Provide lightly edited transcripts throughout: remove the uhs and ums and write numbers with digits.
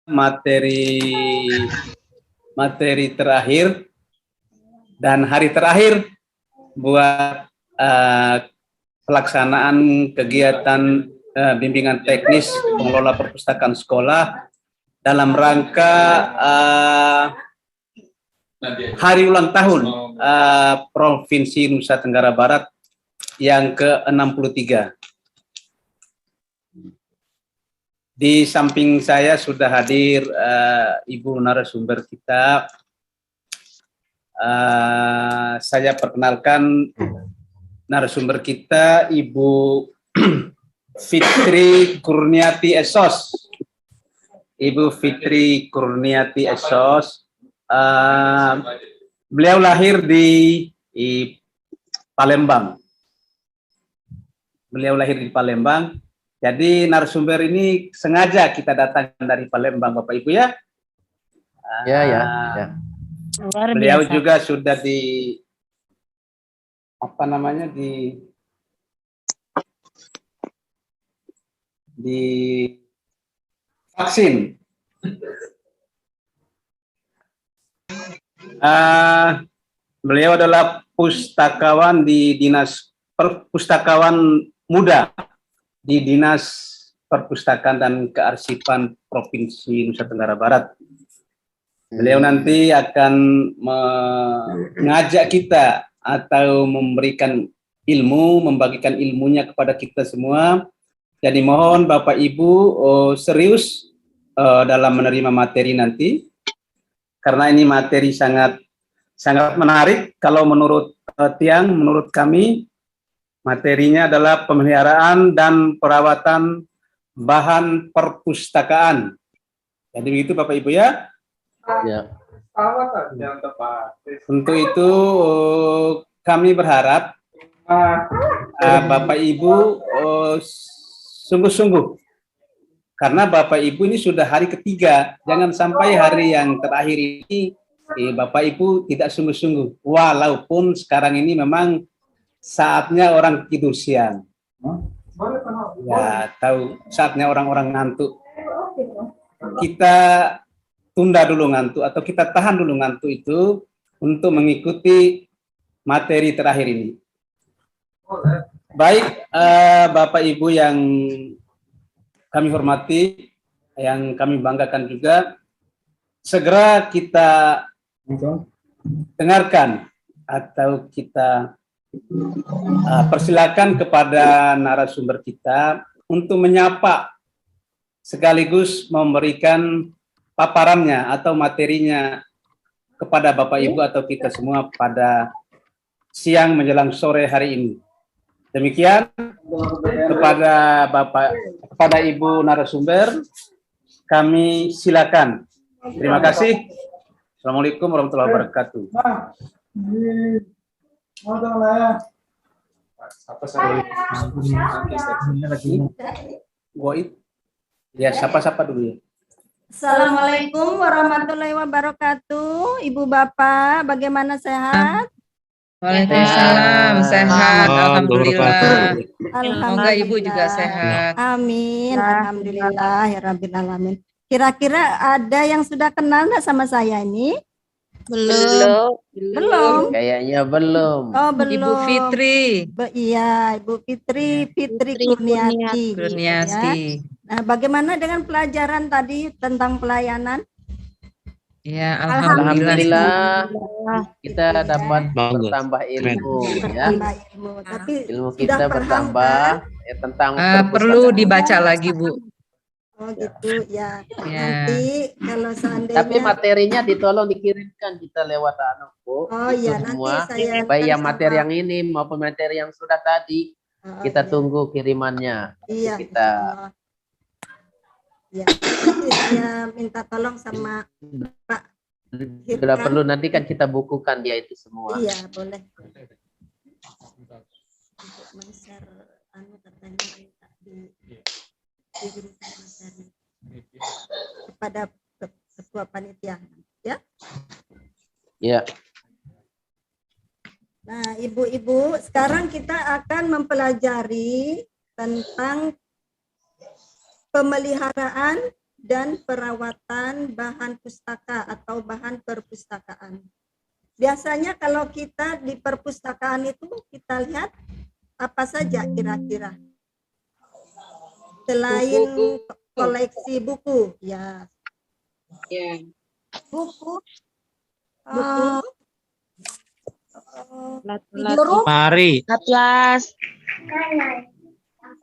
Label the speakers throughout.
Speaker 1: materi terakhir dan hari terakhir buat pelaksanaan kegiatan bimbingan teknis pengelola perpustakaan sekolah dalam rangka hari ulang tahun Provinsi Nusa Tenggara Barat yang ke-63. Di samping saya sudah hadir Ibu narasumber kita. Saya perkenalkan narasumber kita, Ibu Fitri Kurniati Esos. Ibu Fitri Kurniati Esos. Beliau lahir di Palembang. Jadi narasumber ini sengaja kita datangkan dari Palembang, Bapak Ibu ya.
Speaker 2: Ya.
Speaker 1: Beliau juga sudah di vaksin. Beliau adalah pustakawan di Dinas Perpustakawan Muda di Dinas Perpustakaan dan Kearsipan Provinsi Nusa Tenggara Barat. Beliau nanti akan mengajak kita atau memberikan ilmu, membagikan ilmunya kepada kita semua. Jadi mohon Bapak Ibu serius dalam menerima materi nanti, karena ini materi sangat menarik. Kalau menurut menurut kami, materinya adalah pemeliharaan dan perawatan bahan perpustakaan. Jadi begitu Bapak Ibu ya.
Speaker 2: Ya.
Speaker 1: Untuk itu kami berharap Bapak Ibu sungguh-sungguh, karena Bapak Ibu ini sudah hari ketiga. Jangan sampai hari yang terakhir ini Bapak Ibu tidak sungguh-sungguh. Walaupun sekarang ini memang saatnya orang tidur siang. Ya, tahu saatnya orang-orang ngantuk. Kita tunda dulu ngantuk atau kita tahan dulu ngantuk itu untuk mengikuti materi terakhir ini. Baik, Bapak Ibu yang kami hormati, yang kami banggakan juga, segera kita dengarkan atau kita persilakan kepada narasumber kita untuk menyapa sekaligus memberikan paparannya atau materinya kepada Bapak Ibu atau kita semua pada siang menjelang sore hari ini. Demikian kepada Ibu narasumber, kami silakan. Terima kasih. Assalamualaikum warahmatullahi wabarakatuh. Ya, sapa dulu ya.
Speaker 3: Assalamualaikum warahmatullahi wabarakatuh. Ibu Bapak, bagaimana sehat?
Speaker 4: Waalaikumsalam, sehat, alhamdulillah. Semoga Ibu juga sehat.
Speaker 3: Amin, alhamdulillah ya rabbil alamin. Kira-kira ada yang sudah kenal nggak sama saya ini? Belum.
Speaker 2: Kayaknya belum.
Speaker 3: Oh, belum.
Speaker 4: Ibu Fitri.
Speaker 3: Iya, Ibu Fitri Kurniati.
Speaker 4: Ya.
Speaker 3: Nah, bagaimana dengan pelajaran tadi tentang pelayanan?
Speaker 4: Ya, alhamdulillah.
Speaker 2: Kita dapat bertambah ilmu ya.
Speaker 3: Tapi
Speaker 2: ilmu kita bertambah tentang
Speaker 4: perlu dibaca lagi, Bu.
Speaker 3: Oh gitu ya. Nanti kalau seandainya
Speaker 2: tapi materinya ditolong dikirimkan kita lewat Bu.
Speaker 3: Oh iya,
Speaker 2: semua.
Speaker 3: Nanti saya
Speaker 2: baik yang materi yang ini maupun materi yang sudah tadi. Kita tunggu kirimannya.
Speaker 3: Iya.
Speaker 2: Kita
Speaker 3: ya, nanti saya minta tolong sama Pak Hirkan.
Speaker 2: Bila perlu nanti kan kita bukukan dia itu semua.
Speaker 3: Iya, boleh. Untuk men-share katanya minta dikirimkan materi kepada ketua panitia ya.
Speaker 2: Iya.
Speaker 3: Nah, ibu-ibu, sekarang kita akan mempelajari tentang pemeliharaan dan perawatan bahan pustaka atau bahan perpustakaan. Biasanya kalau kita di perpustakaan itu kita lihat apa saja kira-kira? Selain koleksi buku, ya.
Speaker 5: Ya.
Speaker 3: Buku.
Speaker 5: Video room,
Speaker 6: Mari.
Speaker 5: atlas,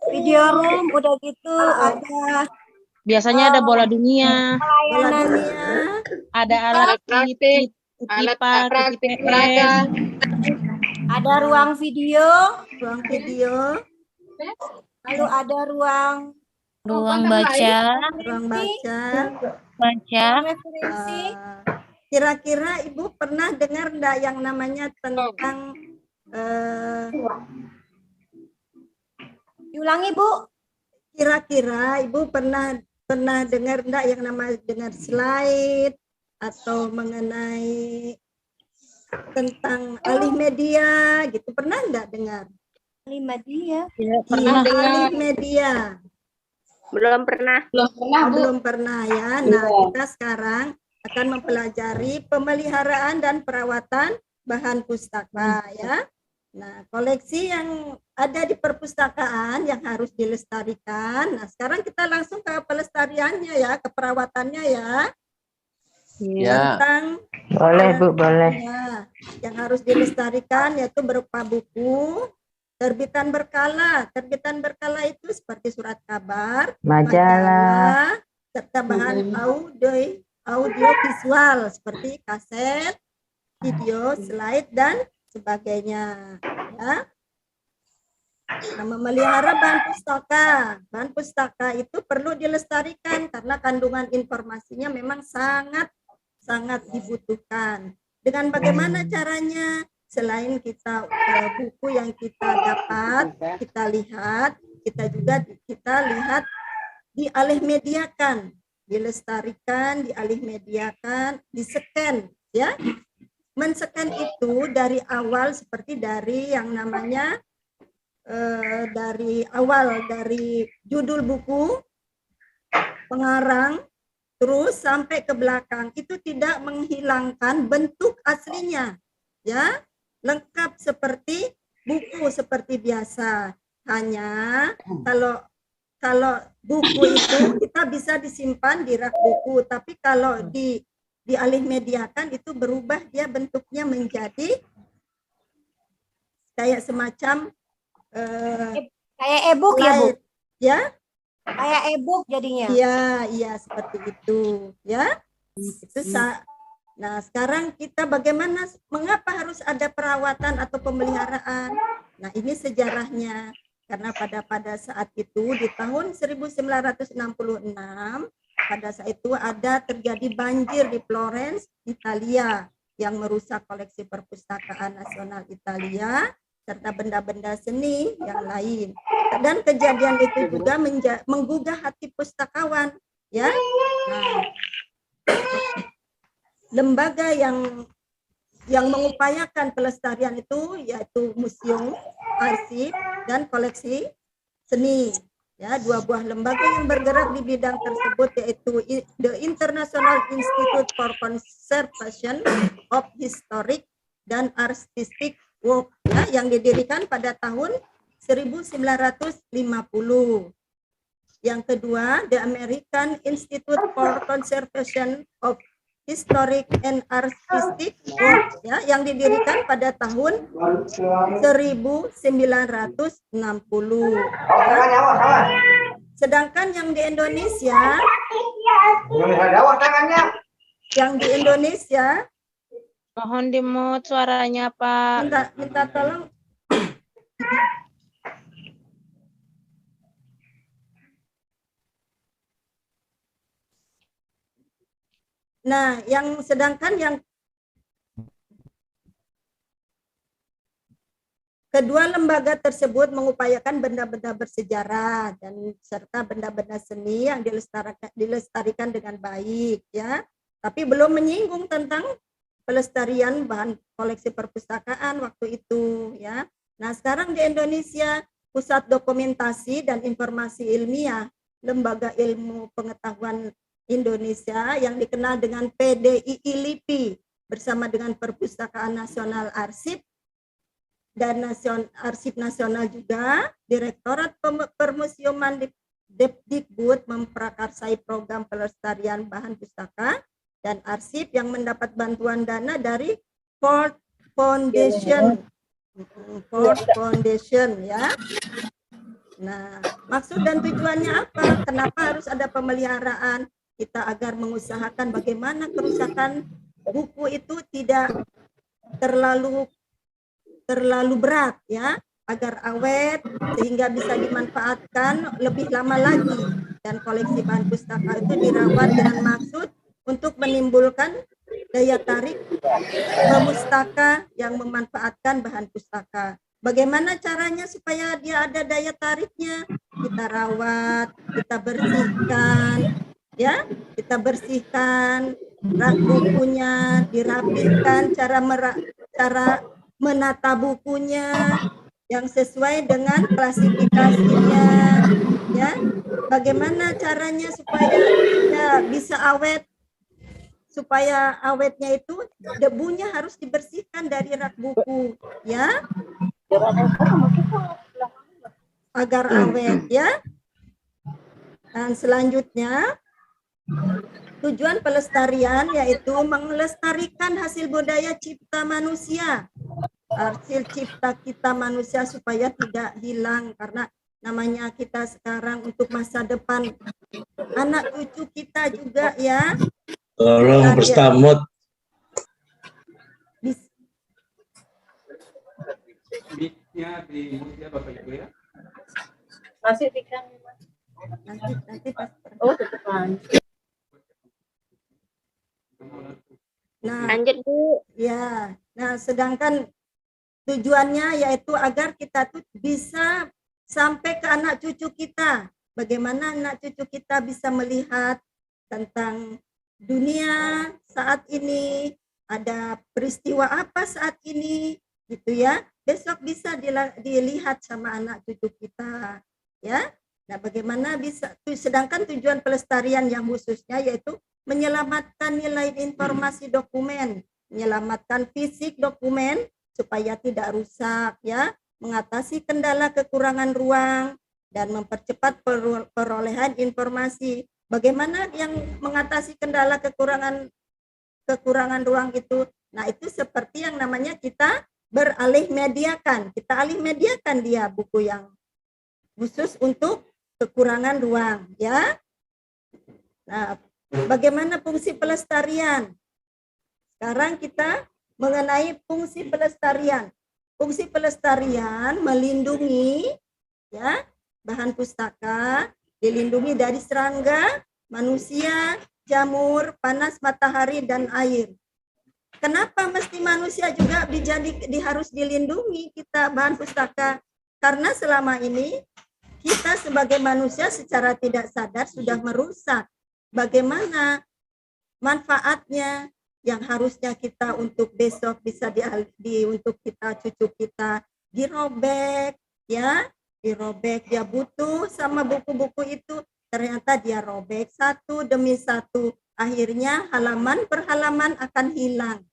Speaker 3: Video room, udah gitu ada
Speaker 5: biasanya ada bola dunia,
Speaker 3: bola dunia,
Speaker 5: ada alat
Speaker 7: praktik, alat
Speaker 5: kutipan,
Speaker 7: praktik
Speaker 5: KPPS,
Speaker 7: peraga,
Speaker 3: ada ruang video, lalu ada ruang
Speaker 7: baca,
Speaker 3: baca. Kira-kira Ibu pernah dengar enggak yang namanya tentang diulangi Bu? Kira-kira Ibu pernah dengar enggak yang namanya dengar slide atau mengenai tentang alih media gitu, pernah enggak dengar? Alih media?
Speaker 5: pernah
Speaker 3: Alih media.
Speaker 7: belum pernah.
Speaker 3: Belum pernah ya. Nah, kita sekarang akan mempelajari pemeliharaan dan perawatan bahan pustaka ya. Nah, koleksi yang ada di perpustakaan yang harus dilestarikan. Nah, sekarang kita langsung ke pelestariannya ya, ke perawatannya ya.
Speaker 2: Ya.
Speaker 3: Tentang
Speaker 4: Boleh Bu, boleh.
Speaker 3: ya, yang harus dilestarikan yaitu berupa buku, terbitan berkala. Terbitan berkala itu seperti surat kabar, majalah, serta bahan audio visual seperti kaset, video, slide dan sebagainya. Ya. Nah, memelihara bahan pustaka itu perlu dilestarikan karena kandungan informasinya memang sangat dibutuhkan. Dengan bagaimana caranya? Selain kita buku yang kita dapat, kita lihat, kita lihat dialih mediakan, dilestarikan, dialih mediakan, discan ya. Men-scan itu dari awal seperti dari yang namanya dari awal dari judul buku, pengarang, terus sampai ke belakang itu tidak menghilangkan bentuk aslinya, ya, lengkap seperti buku seperti biasa. Hanya kalau buku itu kita bisa disimpan di rak buku, tapi kalau dialih mediakan itu berubah, dia bentuknya menjadi kayak semacam
Speaker 8: kayak e-book ya Bu?
Speaker 3: Ya,
Speaker 8: Kayak e-book jadinya.
Speaker 3: iya seperti itu ya. Nah, sekarang kita bagaimana, mengapa harus ada perawatan atau pemeliharaan? Nah, ini sejarahnya. Karena pada saat itu di tahun 1966 pada saat itu ada terjadi banjir di Florence, Italia yang merusak koleksi perpustakaan nasional Italia serta benda-benda seni yang lain. Dan kejadian itu juga menggugah hati pustakawan, ya. Nah, lembaga yang mengupayakan pelestarian itu yaitu museum, arsip, dan koleksi seni. Ya, dua buah lembaga yang bergerak di bidang tersebut yaitu The International Institute for Conservation of Historic dan Artistic Work, ya, yang didirikan pada tahun 1950. Yang kedua, The American Institute for Conservation of Historic and Artistic Work, ya, yang didirikan pada tahun 1960. Ya. Sedangkan yang di Indonesia,
Speaker 5: mohon dimut suaranya Pak.
Speaker 3: minta tolong. Nah, sedangkan yang kedua lembaga tersebut mengupayakan benda-benda bersejarah dan serta benda-benda seni yang dilestarikan dengan baik, ya. Tapi belum menyinggung tentang pelestarian bahan koleksi perpustakaan waktu itu, ya. Nah, sekarang di Indonesia Pusat Dokumentasi dan Informasi Ilmiah, Lembaga Ilmu Pengetahuan Indonesia yang dikenal dengan PDII LIPI bersama dengan Perpustakaan Nasional Arsip dan Arsip Nasional juga, Direktorat Permusiuman Depdikbud memprakarsai program pelestarian bahan pustaka dan arsip yang mendapat bantuan dana dari Ford Foundation. Ford Foundation ya. Nah, maksud dan tujuannya apa? Kenapa harus ada pemeliharaan? Kita agar mengusahakan bagaimana kerusakan buku itu tidak terlalu berat ya, agar awet sehingga bisa dimanfaatkan lebih lama lagi, dan koleksi bahan pustaka itu dirawat dengan maksud untuk menimbulkan daya tarik pemustaka yang memanfaatkan bahan pustaka. Bagaimana caranya supaya dia ada daya tariknya? Kita rawat, kita bersihkan, ya, kita bersihkan rak bukunya, dirapihkan, cara menata bukunya yang sesuai dengan klasifikasinya, ya. Bagaimana caranya supaya ya bisa awet? Supaya awetnya itu debunya harus dibersihkan dari rak buku, ya, agar awet, ya. Dan selanjutnya tujuan pelestarian yaitu melestarikan hasil budaya cipta manusia, hasil cipta kita manusia supaya tidak hilang, karena namanya kita sekarang untuk masa depan anak cucu kita juga ya.
Speaker 6: Tolong berstamut.
Speaker 1: Mic-nya di mute ya Bapak Ibu ya.
Speaker 8: Masih pikan.
Speaker 3: Nanti pas.
Speaker 8: Oh, tutupan.
Speaker 3: Nah,
Speaker 7: Lanjut Bu.
Speaker 3: ya. Nah, sedangkan tujuannya yaitu agar kita tuh bisa sampai ke anak cucu kita. Bagaimana anak cucu kita bisa melihat tentang dunia saat ini, ada peristiwa apa saat ini, gitu ya. Besok bisa dilihat sama anak cucu kita, ya. Nah, bagaimana bisa? Sedangkan tujuan pelestarian yang khususnya yaitu menyelamatkan nilai informasi dokumen, menyelamatkan fisik dokumen supaya tidak rusak, ya, mengatasi kendala kekurangan ruang dan mempercepat perolehan informasi. Bagaimana yang mengatasi kendala kekurangan ruang itu? Nah, itu seperti yang namanya kita beralih mediakan. Kita alih mediakan dia buku yang khusus untuk kekurangan ruang, ya. Nah, bagaimana fungsi pelestarian? Sekarang kita mengenai fungsi pelestarian. Fungsi pelestarian melindungi, ya, bahan pustaka, dilindungi dari serangga, manusia, jamur, panas matahari, dan air. Kenapa mesti manusia juga harus dilindungi kita bahan pustaka? Karena selama ini kita sebagai manusia secara tidak sadar sudah merusak. Bagaimana manfaatnya yang harusnya kita untuk besok bisa untuk kita cucu kita dirobek, ya. Dirobek, dia butuh sama buku-buku itu, ternyata dia robek satu demi satu, akhirnya halaman per halaman akan hilang,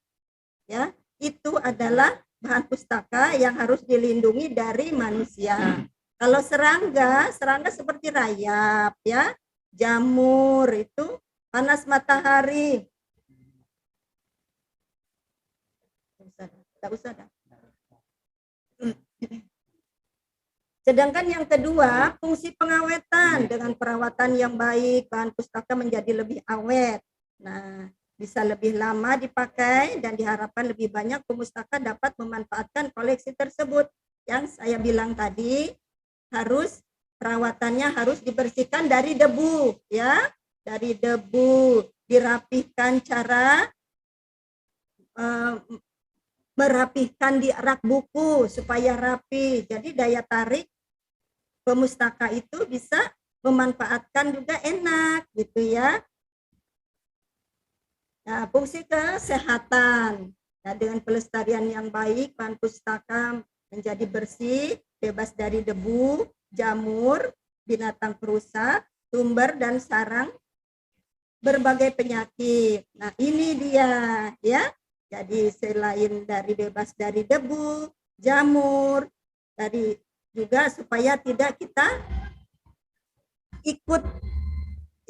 Speaker 3: ya. Itu adalah bahan pustaka yang harus dilindungi dari manusia. Kalau serangga seperti rayap, ya, jamur itu panas matahari. Tak usah dah. Sedangkan yang kedua, fungsi pengawetan. Dengan perawatan yang baik, bahan pustaka menjadi lebih awet. Nah, bisa lebih lama dipakai dan diharapkan lebih banyak pemustaka dapat memanfaatkan koleksi tersebut. Yang saya bilang tadi, perawatannya harus dibersihkan dari debu, ya. Dari debu, dirapihkan cara merapihkan di rak buku supaya rapi. Jadi daya tarik pemustaka itu bisa memanfaatkan juga enak, gitu ya. Nah, fungsi kesehatan. Nah, dengan pelestarian yang baik, bahan pustaka menjadi bersih, bebas dari debu, jamur, binatang perusak, sumber dan sarang berbagai penyakit. Nah, ini dia ya. Jadi selain dari bebas dari debu, jamur, dari juga supaya tidak kita ikut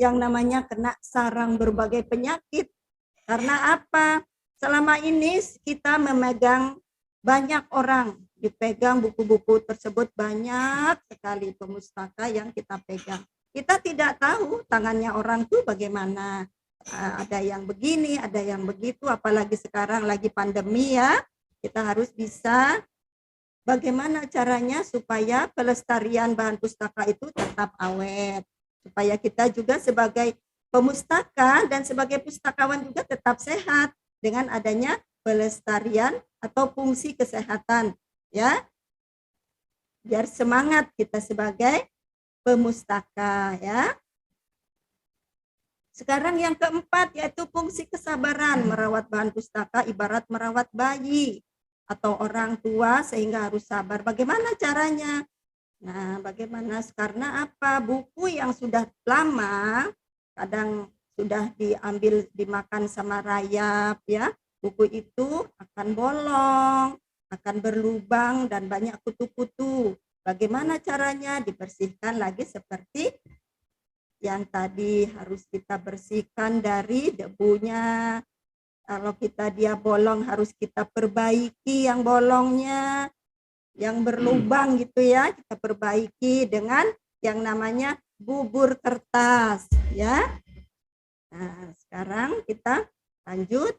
Speaker 3: yang namanya kena sarang berbagai penyakit. Karena apa? Selama ini kita memegang banyak orang, dipegang buku-buku tersebut banyak sekali pemustaka yang kita pegang. Kita tidak tahu tangannya orang tuh bagaimana. Ada yang begini, ada yang begitu, apalagi sekarang lagi pandemi ya. Kita harus bisa bagaimana caranya supaya pelestarian bahan pustaka itu tetap awet. Supaya kita juga sebagai pemustaka dan sebagai pustakawan juga tetap sehat dengan adanya pelestarian atau fungsi kesehatan ya. Biar semangat kita sebagai pemustaka ya. Sekarang yang keempat yaitu fungsi kesabaran. Merawat bahan pustaka ibarat merawat bayi atau orang tua sehingga harus sabar. Bagaimana caranya? Nah, bagaimana? Karena apa? Buku yang sudah lama kadang sudah diambil dimakan sama rayap ya. Buku itu akan bolong, akan berlubang dan banyak kutu-kutu. Bagaimana caranya? Dibersihkan lagi seperti yang tadi harus kita bersihkan dari debunya. Kalau dia bolong harus kita perbaiki yang bolongnya, yang berlubang gitu ya, kita perbaiki dengan yang namanya bubur kertas ya. Nah, sekarang kita lanjut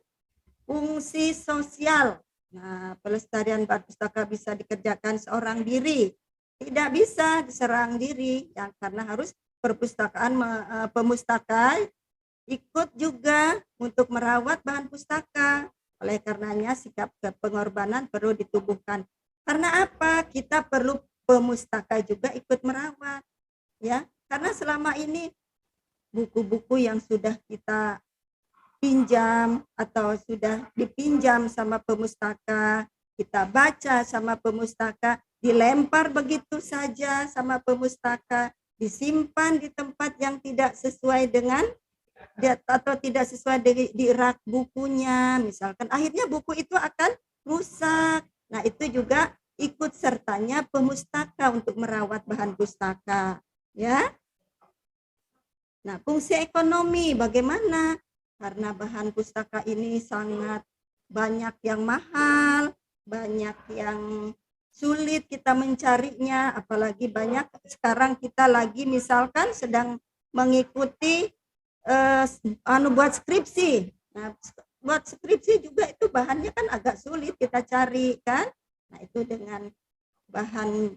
Speaker 3: fungsi sosial. Nah, pelestarian bahan pustaka bisa dikerjakan seorang diri. Tidak bisa diserang diri ya, karena harus perpustakaan pemustaka ikut juga untuk merawat bahan pustaka. Oleh karenanya sikap pengorbanan perlu ditubuhkan. Karena apa? Kita perlu pemustaka juga ikut merawat. Ya, karena selama ini buku-buku yang sudah kita pinjam atau sudah dipinjam sama pemustaka, kita baca sama pemustaka, dilempar begitu saja sama pemustaka, disimpan di tempat yang tidak sesuai dengan atau tidak sesuai di rak bukunya, misalkan akhirnya buku itu akan rusak. Nah, itu juga ikut sertanya pemustaka untuk merawat bahan pustaka, ya. Nah, fungsi ekonomi bagaimana? Karena bahan pustaka ini sangat banyak yang mahal, banyak yang sulit kita mencarinya, apalagi banyak sekarang kita lagi misalkan sedang mengikuti buat skripsi. Nah, buat skripsi juga itu bahannya kan agak sulit kita cari kan. Nah, itu dengan bahan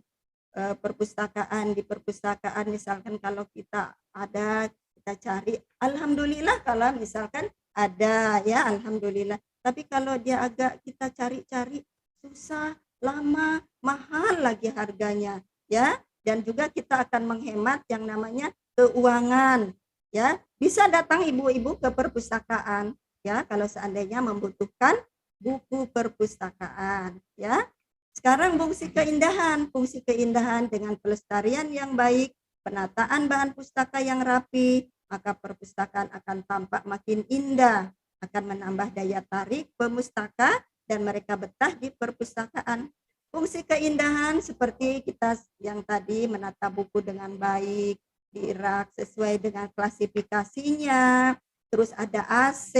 Speaker 3: perpustakaan di perpustakaan misalkan kalau kita ada kita cari, alhamdulillah kalau misalkan ada ya alhamdulillah. Tapi kalau dia agak kita cari-cari susah, lama, mahal lagi harganya ya, dan juga kita akan menghemat yang namanya keuangan ya. Bisa datang ibu-ibu ke perpustakaan ya kalau seandainya membutuhkan buku perpustakaan ya. Sekarang fungsi keindahan dengan pelestarian yang baik, penataan bahan pustaka yang rapi, maka perpustakaan akan tampak makin indah, akan menambah daya tarik pemustaka dan mereka betah di perpustakaan. Fungsi keindahan seperti kita yang tadi menata buku dengan baik, di rak sesuai dengan klasifikasinya, terus ada AC.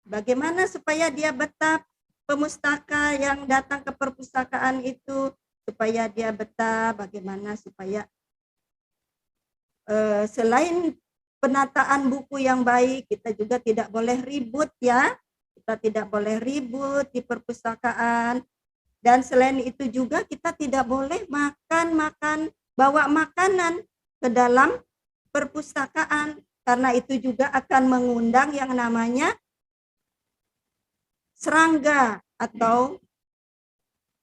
Speaker 3: Bagaimana supaya dia betah pemustaka yang datang ke perpustakaan itu, supaya dia betah, bagaimana supaya selain penataan buku yang baik, kita juga tidak boleh ribut ya. Kita tidak boleh ribut di perpustakaan. Dan selain itu juga kita tidak boleh bawa makanan ke dalam perpustakaan. Karena itu juga akan mengundang yang namanya serangga atau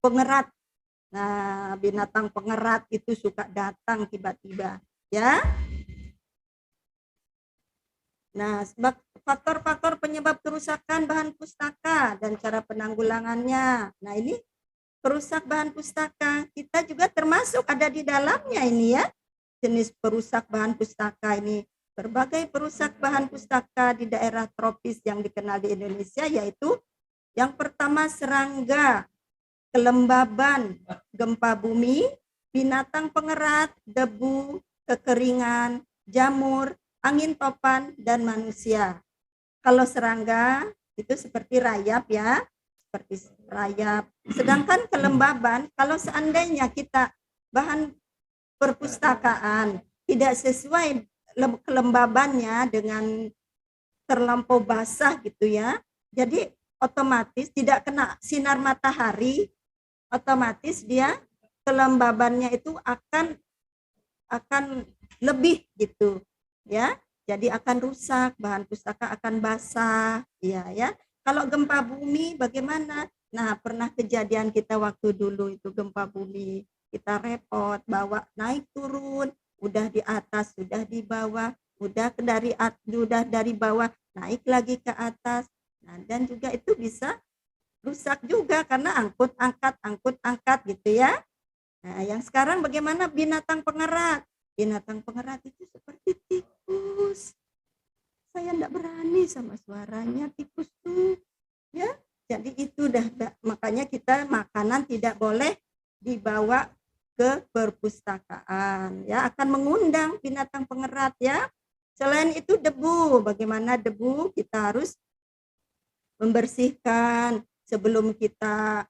Speaker 3: pengerat. Nah, binatang pengerat itu suka datang tiba-tiba ya. Nah, faktor-faktor penyebab kerusakan bahan pustaka dan cara penanggulangannya. Nah, ini perusak bahan pustaka. Kita juga termasuk ada di dalamnya ini ya. Jenis perusak bahan pustaka ini berbagai perusak bahan pustaka di daerah tropis yang dikenal di Indonesia, yaitu yang pertama serangga, kelembaban, gempa bumi, binatang pengerat, debu, kekeringan, jamur, angin topan, dan manusia. Kalau serangga itu seperti rayap ya, seperti rayap. Sedangkan kelembaban, kalau seandainya kita bahan perpustakaan tidak sesuai kelembabannya dengan terlampau basah gitu ya, jadi otomatis tidak kena sinar matahari, otomatis dia kelembabannya itu akan lebih gitu ya, jadi akan rusak, bahan pustaka akan basah ya. Kalau gempa bumi bagaimana? Nah, pernah kejadian kita waktu dulu itu gempa bumi, kita repot bawa naik turun, udah di atas, sudah di bawah, udah dari bawah naik lagi ke atas. Nah, dan juga itu bisa rusak juga karena angkut angkat gitu ya. Nah, yang sekarang bagaimana binatang pengerat? Binatang pengerat itu seperti tikus. Saya enggak berani sama suaranya tikus tuh. Ya, jadi itu makanya kita makanan tidak boleh dibawa ke perpustakaan ya, akan mengundang binatang pengerat ya. Selain itu debu, bagaimana debu kita harus membersihkan sebelum kita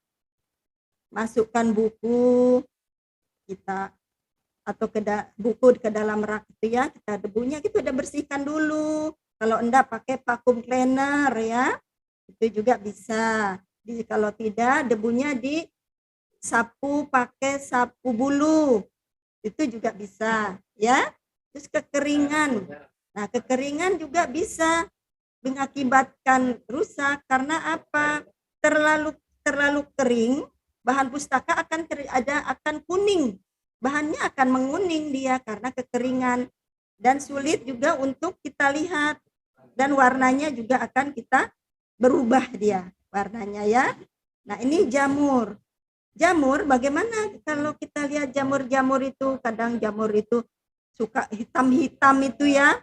Speaker 3: masukkan buku kita atau buku ke dalam rak itu ya, kita debunya kita udah bersihkan dulu. Kalau enggak pakai vacuum cleaner ya, itu juga bisa. Kalau tidak debunya disapu pakai sapu bulu, itu juga bisa ya. Terus kekeringan, nah kekeringan juga bisa mengakibatkan rusak karena apa? Terlalu kering, bahan pustaka akan kuning, bahannya akan menguning dia karena kekeringan, dan sulit juga untuk kita lihat, dan warnanya juga akan kita berubah dia warnanya ya. Nah, ini jamur. Jamur bagaimana kalau kita lihat jamur-jamur itu, kadang jamur itu suka hitam-hitam itu ya.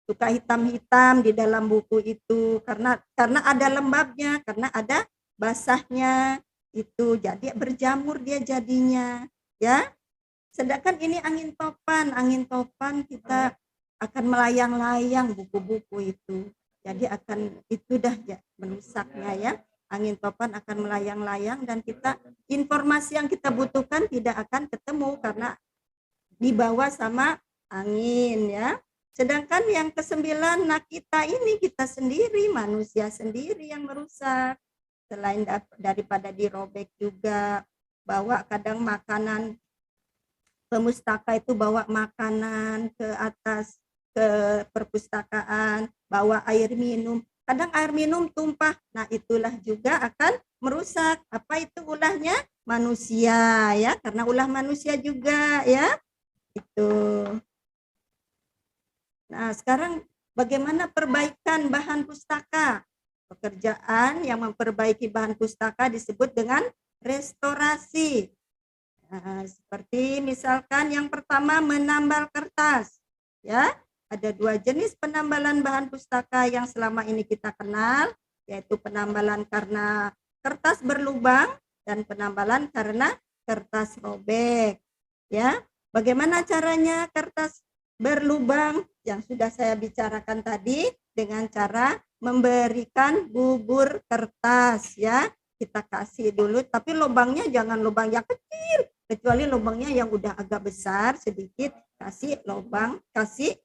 Speaker 3: Suka hitam-hitam di dalam buku itu karena ada lembabnya, karena ada basahnya itu. Jadi berjamur dia jadinya ya. Sedangkan ini angin topan kita akan melayang-layang buku-buku itu. Jadi itu dah merusaknya ya. Angin topan akan melayang-layang dan informasi yang kita butuhkan tidak akan ketemu karena dibawa sama angin ya. Sedangkan yang ke-9, nah kita sendiri, manusia sendiri yang merusak. Selain daripada dirobek juga, bawa kadang makanan, pemustaka itu bawa makanan ke atas, ke perpustakaan, bawa air minum. Kadang air minum tumpah, nah itulah juga akan merusak. Apa itu ulahnya? Manusia ya, karena ulah manusia juga ya. Itu. Nah, sekarang bagaimana perbaikan bahan pustaka? Pekerjaan yang memperbaiki bahan pustaka disebut dengan restorasi. Nah, seperti misalkan yang pertama menambal kertas. Ya, ada 2 jenis penambalan bahan pustaka yang selama ini kita kenal, yaitu penambalan karena kertas berlubang dan penambalan karena kertas robek. Ya, bagaimana caranya kertas berlubang yang sudah saya bicarakan tadi dengan cara memberikan bubur kertas ya. Kita kasih dulu, tapi lubangnya jangan lubang yang kecil, kecuali lubangnya yang udah agak besar sedikit, kasih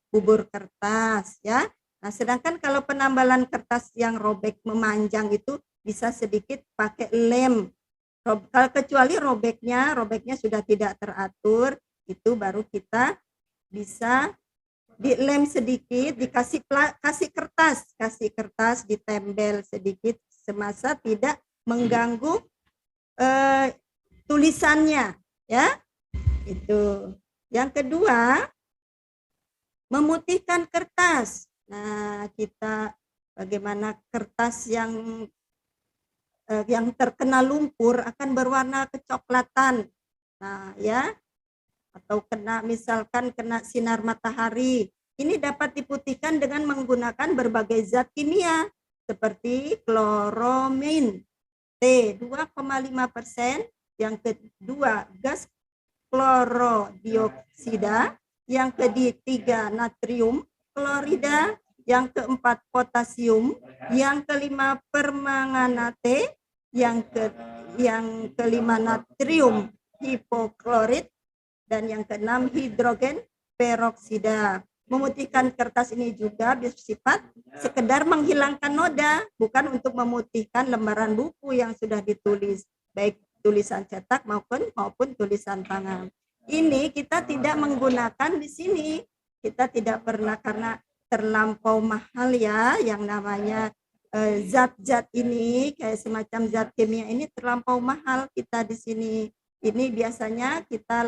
Speaker 3: bubur kertas ya. Nah, sedangkan kalau penambalan kertas yang robek memanjang itu bisa sedikit pakai lem. Kalau kecuali robeknya sudah tidak teratur, itu baru kita bisa dilem sedikit, kasih kertas ditempel sedikit semasa tidak mengganggu tulisannya ya. Itu. Yang kedua, memutihkan kertas. Nah, kita bagaimana kertas yang terkena lumpur akan berwarna kecoklatan. Nah, ya. Atau misalkan kena sinar matahari, ini dapat diputihkan dengan menggunakan berbagai zat kimia seperti kloromin T 2,5%, yang kedua gas klorodioksida, yang ketiga natrium klorida, yang keempat potasium, yang kelima permanganate, yang kelima natrium hipoklorit, dan yang keenam hidrogen peroksida. Memutihkan kertas ini juga bersifat sekedar menghilangkan noda, bukan untuk memutihkan lembaran buku yang sudah ditulis, baik tulisan cetak maupun tulisan tangan. Ini kita tidak menggunakan di sini. Kita tidak pernah, karena terlampau mahal ya, yang namanya zat-zat ini, kayak semacam zat kimia ini terlampau mahal kita di sini. Ini biasanya kita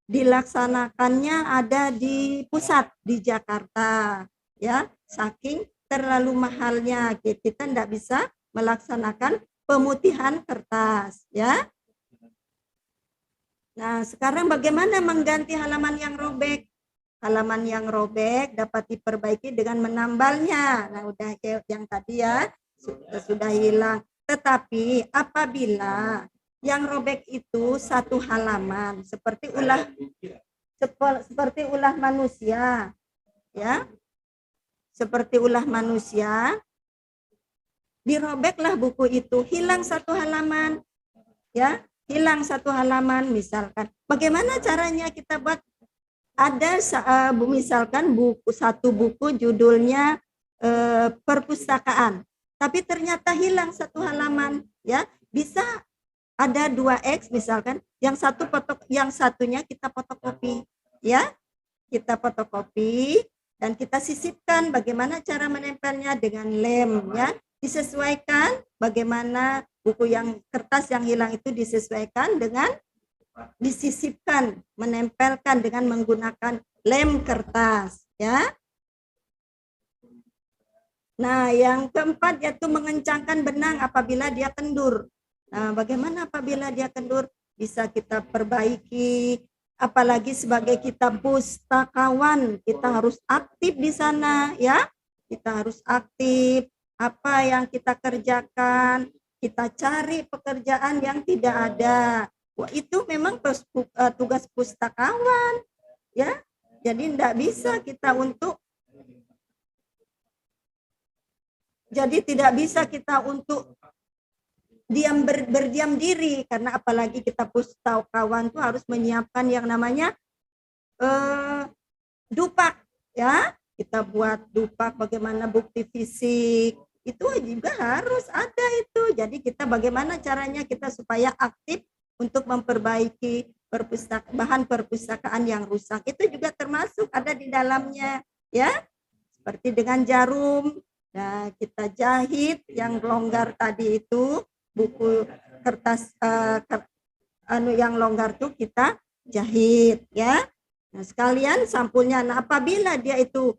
Speaker 3: dilaksanakannya ada di pusat di Jakarta, ya. Saking terlalu mahalnya, kita tidak bisa melaksanakan pemutihan kertas, ya. Nah, sekarang bagaimana mengganti halaman yang robek? Halaman yang robek dapat diperbaiki dengan menambalnya. Nah, udah yang tadi ya, sudah hilang. Tetapi apabila yang robek itu satu halaman, seperti ulah manusia, ya, seperti ulah manusia, dirobeklah buku itu, hilang satu halaman, ya, hilang satu halaman. Misalkan, bagaimana caranya kita buat? Ada misalkan satu buku judulnya perpustakaan, tapi ternyata hilang satu halaman, ya, bisa ada 2X misalkan, yang satunya kita fotokopi, ya, kita fotokopi dan kita sisipkan. Bagaimana cara menempelnya? Dengan lem, ya, disesuaikan bagaimana buku yang kertas yang hilang itu disesuaikan dengan disisipkan, menempelkan dengan menggunakan lem kertas, ya. Nah, yang keempat yaitu mengencangkan benang apabila dia kendur. Nah, bagaimana apabila dia kendur? Bisa kita perbaiki, apalagi sebagai kita pustakawan, kita harus aktif di sana, ya. Kita harus aktif. Apa yang kita kerjakan, kita cari pekerjaan yang tidak ada. Wah, itu memang tugas pustakawan, ya. Jadi tidak bisa kita untuk berdiam diri, karena apalagi kita pustakawan tuh harus menyiapkan yang namanya dupak, ya. Kita buat dupak, bagaimana bukti fisik itu juga harus ada itu. Jadi kita bagaimana caranya kita supaya aktif untuk memperbaiki bahan perpustakaan yang rusak, itu juga termasuk ada di dalamnya, ya. Seperti dengan jarum, nah kita jahit yang longgar tadi itu, buku kertas yang longgar tuh kita jahit, ya. Nah, sekalian sampulnya. Nah, apabila dia itu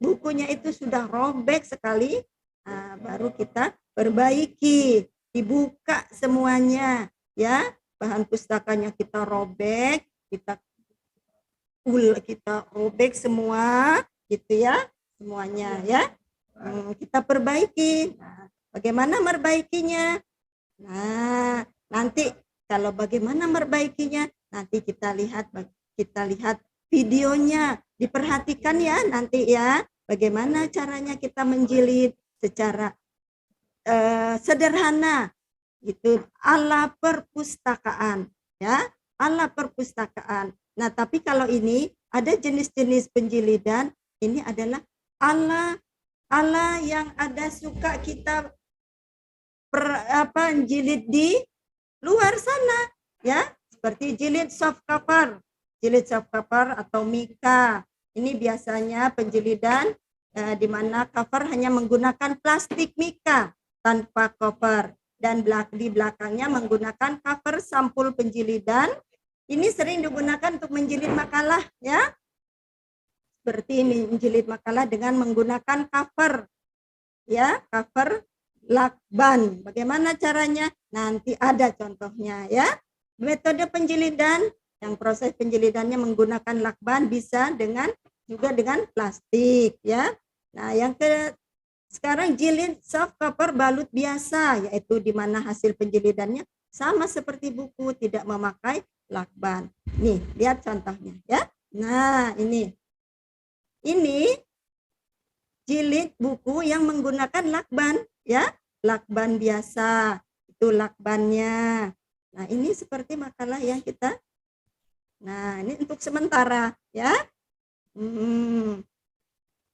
Speaker 3: bukunya itu sudah robek sekali, nah, baru kita perbaiki, dibuka semuanya, ya. Bahan pustakanya kita robek, kita robek semua, gitu ya, semuanya, ya. Kita perbaiki. Nah, bagaimana merbaikinya? Nah, nanti kalau bagaimana merbaikinya, nanti kita lihat videonya, diperhatikan ya nanti ya, bagaimana caranya kita menjilid secara sederhana, gitu, ala perpustakaan, ya, ala perpustakaan. Nah, tapi kalau ini ada jenis-jenis penjilidan, ini adalah ala yang ada suka kita jilid di luar sana, ya, seperti jilid soft cover atau mika. Ini biasanya penjilidan di mana cover hanya menggunakan plastik mika tanpa cover, dan di belakangnya menggunakan cover sampul penjilidan. Ini sering digunakan untuk menjilid makalah, ya. Seperti menjilid makalah dengan menggunakan cover, ya, cover lakban. Bagaimana caranya? Nanti ada contohnya, ya. Metode penjilidan Yang proses penjilidannya menggunakan lakban, bisa juga dengan plastik ya. Nah, sekarang jilid soft cover balut biasa, yaitu di mana hasil penjilidannya sama seperti buku, tidak memakai lakban. Nih, lihat contohnya ya. Nah, ini jilid buku yang menggunakan lakban ya, lakban biasa. Itu lakbannya. Nah, ini seperti makalah yang kita. Nah, ini untuk sementara ya.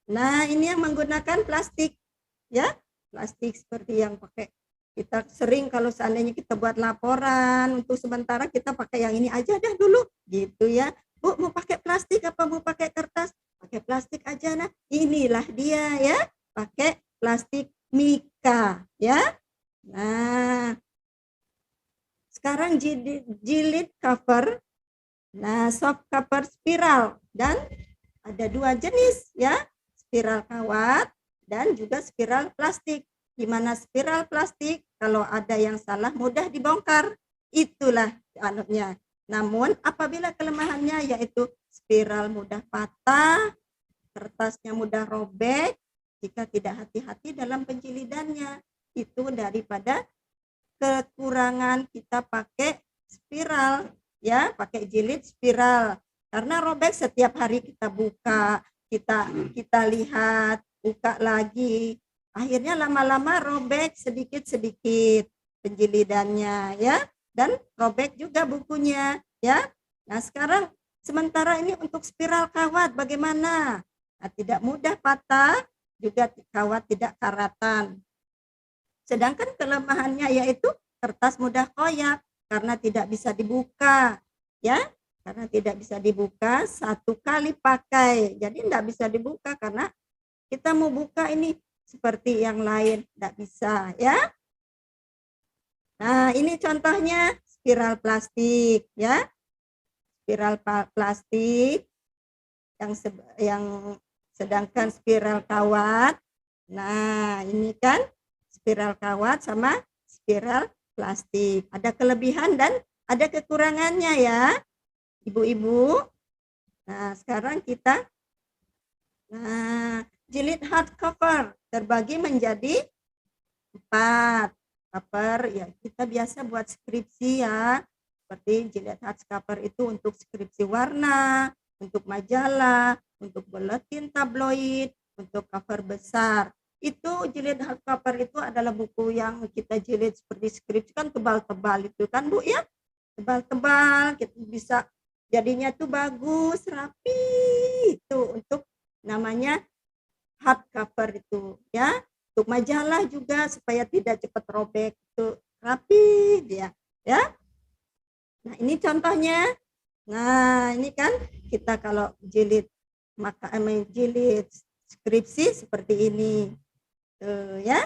Speaker 3: Nah, ini yang menggunakan plastik ya, plastik seperti yang pakai kita sering kalau seandainya kita buat laporan untuk sementara kita pakai yang ini aja dah dulu gitu ya. Bu, mau pakai plastik apa mau pakai kertas? Pakai plastik aja. Nah, inilah dia ya, pakai plastik mika ya. Nah, sekarang jilid cover. Nah, soft cover spiral, dan ada 2 jenis ya, spiral kawat dan juga spiral plastik. Di mana spiral plastik kalau ada yang salah mudah dibongkar, itulah anutnya. Namun apabila kelemahannya yaitu spiral mudah patah, kertasnya mudah robek jika tidak hati-hati dalam penjilidannya. Itu daripada kekurangan kita pakai spiral ya, pakai jilid spiral. Karena robek setiap hari kita buka, kita lihat, buka lagi. Akhirnya lama-lama robek sedikit-sedikit penjilidannya ya, dan robek juga bukunya ya. Nah, sekarang sementara ini untuk spiral kawat bagaimana? Nah, tidak mudah patah, juga kawat tidak karatan. Sedangkan kelemahannya yaitu kertas mudah koyak karena tidak bisa dibuka ya, karena tidak bisa dibuka satu kali pakai. Jadi tidak bisa dibuka karena kita mau buka ini seperti yang lain tidak bisa ya. Nah, ini contohnya spiral plastik ya. Spiral plastik yang sedangkan spiral kawat. Nah, ini kan spiral kawat sama spiral plastik. Ada kelebihan dan ada kekurangannya ya, Ibu-ibu. Nah, sekarang kita jilid hardcover terbagi menjadi 4 cover ya. Kita biasa buat skripsi ya. Seperti jilid hardcover itu untuk skripsi warna, untuk majalah, untuk buletin tabloid, untuk cover besar. Itu jilid hardcover itu adalah buku yang kita jilid seperti skripsi kan tebal-tebal itu kan Bu ya. Tebal-tebal, kita bisa jadinya tuh bagus, rapi. Itu untuk namanya hardcover itu ya. Untuk majalah juga supaya tidak cepat robek, itu rapi dia ya. Nah, ini contohnya. Nah, ini kan kita kalau jilid jilid skripsi seperti ini. Tuh ya.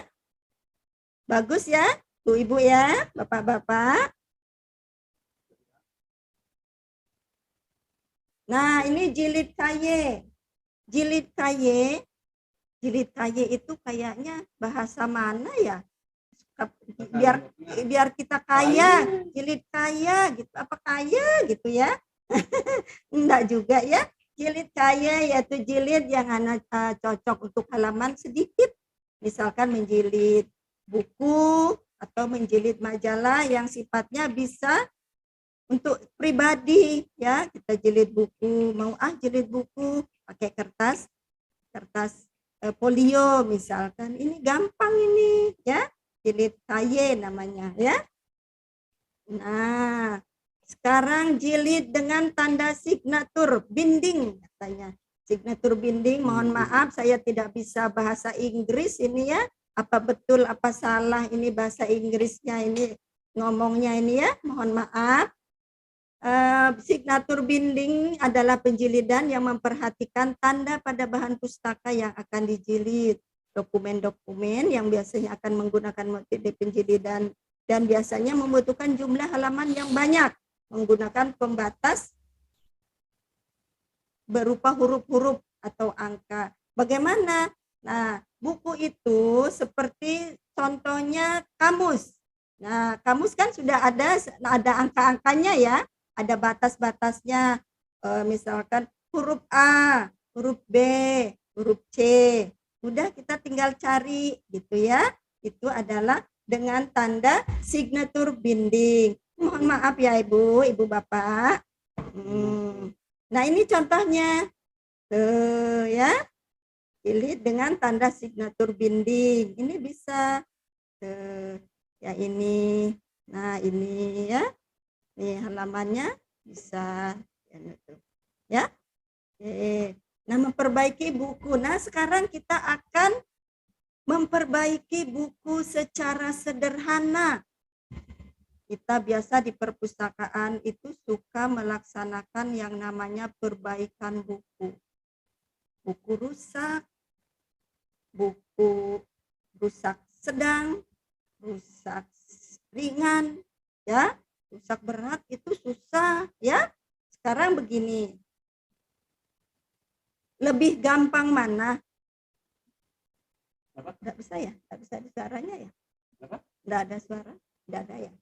Speaker 3: Bagus ya, Bu Ibu ya, Bapak-bapak. Nah, ini jilid kaye. Jilid kaye itu kayaknya bahasa mana ya? Biar kita kaya, jilid kaya gitu, apa kaya gitu ya? Enggak juga ya. Jilid kaya yaitu jilid yang cocok untuk halaman sedikit. Misalkan menjilid buku atau menjilid majalah yang sifatnya bisa untuk pribadi ya. Kita jilid buku, mau jilid buku pakai kertas folio misalkan. Ini gampang ini ya. Jilid kaye namanya ya. Nah, sekarang jilid dengan tanda signatur binding katanya. Signatur binding, mohon maaf saya tidak bisa bahasa Inggris ini ya. Apa betul apa salah ini bahasa Inggrisnya ini ngomongnya ini ya, mohon maaf. Signatur binding adalah penjilidan yang memperhatikan tanda pada bahan pustaka yang akan dijilid. Dokumen-dokumen yang biasanya akan menggunakan metode penjilidan dan biasanya membutuhkan jumlah halaman yang banyak menggunakan pembatas berupa huruf-huruf atau angka. Bagaimana? Nah, buku itu seperti contohnya kamus. Nah, kamus kan sudah ada angka-angkanya ya. ada batas-batasnya. Misalkan huruf A, huruf B, huruf C. Udah kita tinggal cari gitu ya. Itu adalah dengan tanda signature binding. Mohon maaf ya Ibu, Ibu Bapak. Nah ini contohnya. Tuh ya. Pilih dengan tanda signature binding. Ini bisa. Tuh. Ya ini. Nah ini ya. Nih halamannya bisa. Ya. Oke. Nah, memperbaiki buku. Nah, sekarang kita akan memperbaiki buku secara sederhana. Kita biasa di perpustakaan itu suka melaksanakan yang namanya perbaikan buku. Buku rusak, buku rusak sedang, rusak ringan, ya. Rusak berat itu susah, ya. Sekarang begini. Lebih gampang mana? Enggak bisa ya? Enggak bisa ada suaranya ya? Enggak ada suara? Enggak ada ya?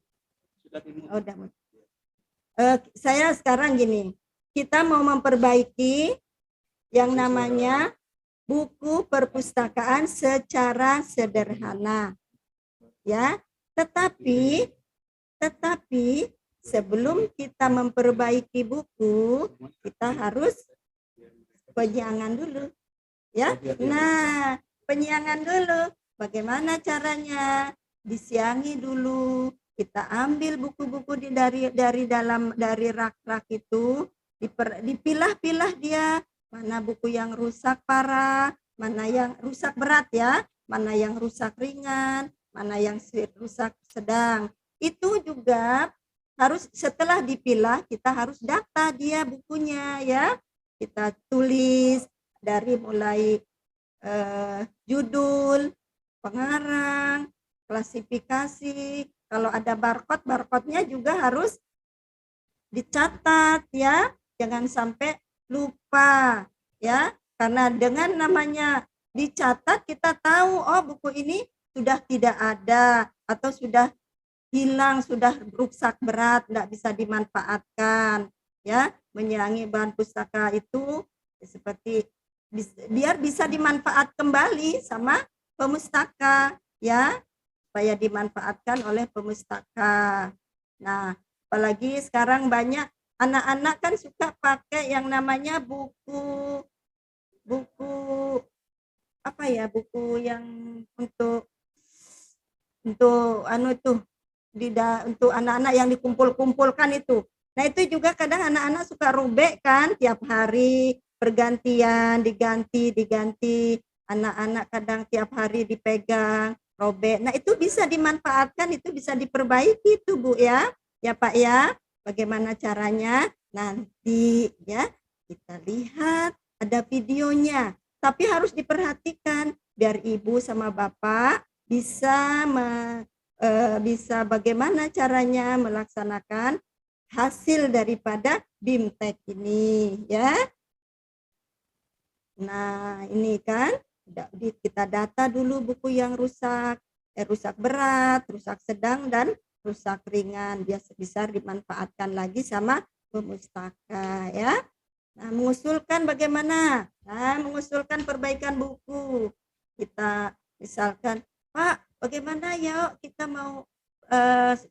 Speaker 3: Oh, udah. Saya sekarang gini. Kita mau memperbaiki yang namanya buku perpustakaan secara sederhana. Ya, tetapi sebelum kita memperbaiki buku, kita harus penyiangan dulu, ya. Nah, penyiangan dulu. Bagaimana caranya? Disiangi dulu. Kita ambil buku-buku dari rak-rak itu, dipilah-pilah dia. Mana buku yang rusak parah, mana yang rusak berat ya, mana yang rusak ringan, mana yang rusak sedang. Itu juga harus setelah dipilah kita harus data dia bukunya ya. Kita tulis dari mulai judul, pengarang, klasifikasi. Kalau ada barcode-nya juga harus dicatat ya. Jangan sampai lupa ya. Karena dengan namanya dicatat kita tahu oh buku ini sudah tidak ada atau sudah hilang, sudah rusak berat, tidak bisa dimanfaatkan ya. Menyiangi bahan pustaka itu seperti biar bisa dimanfaat kembali sama pemustaka ya, supaya dimanfaatkan oleh pemustaka. Nah, apalagi sekarang banyak anak-anak kan suka pakai yang namanya buku apa ya, buku yang untuk untuk anak-anak yang dikumpul-kumpulkan itu. Nah itu juga kadang anak-anak suka robek kan tiap hari pergantian diganti anak-anak kadang tiap hari dipegang robek. Nah itu bisa dimanfaatkan, itu bisa diperbaiki itu Bu ya Pak ya. Bagaimana caranya nanti ya kita lihat ada videonya. Tapi harus diperhatikan biar ibu sama bapak bisa bagaimana caranya melaksanakan hasil daripada BIMTEK ini ya. Nah ini kan kita data dulu buku yang rusak berat, rusak sedang dan rusak ringan, bisa dimanfaatkan lagi sama pemustaka ya. Nah mengusulkan bagaimana? Nah mengusulkan perbaikan buku. Kita misalkan Pak bagaimana ya kita mau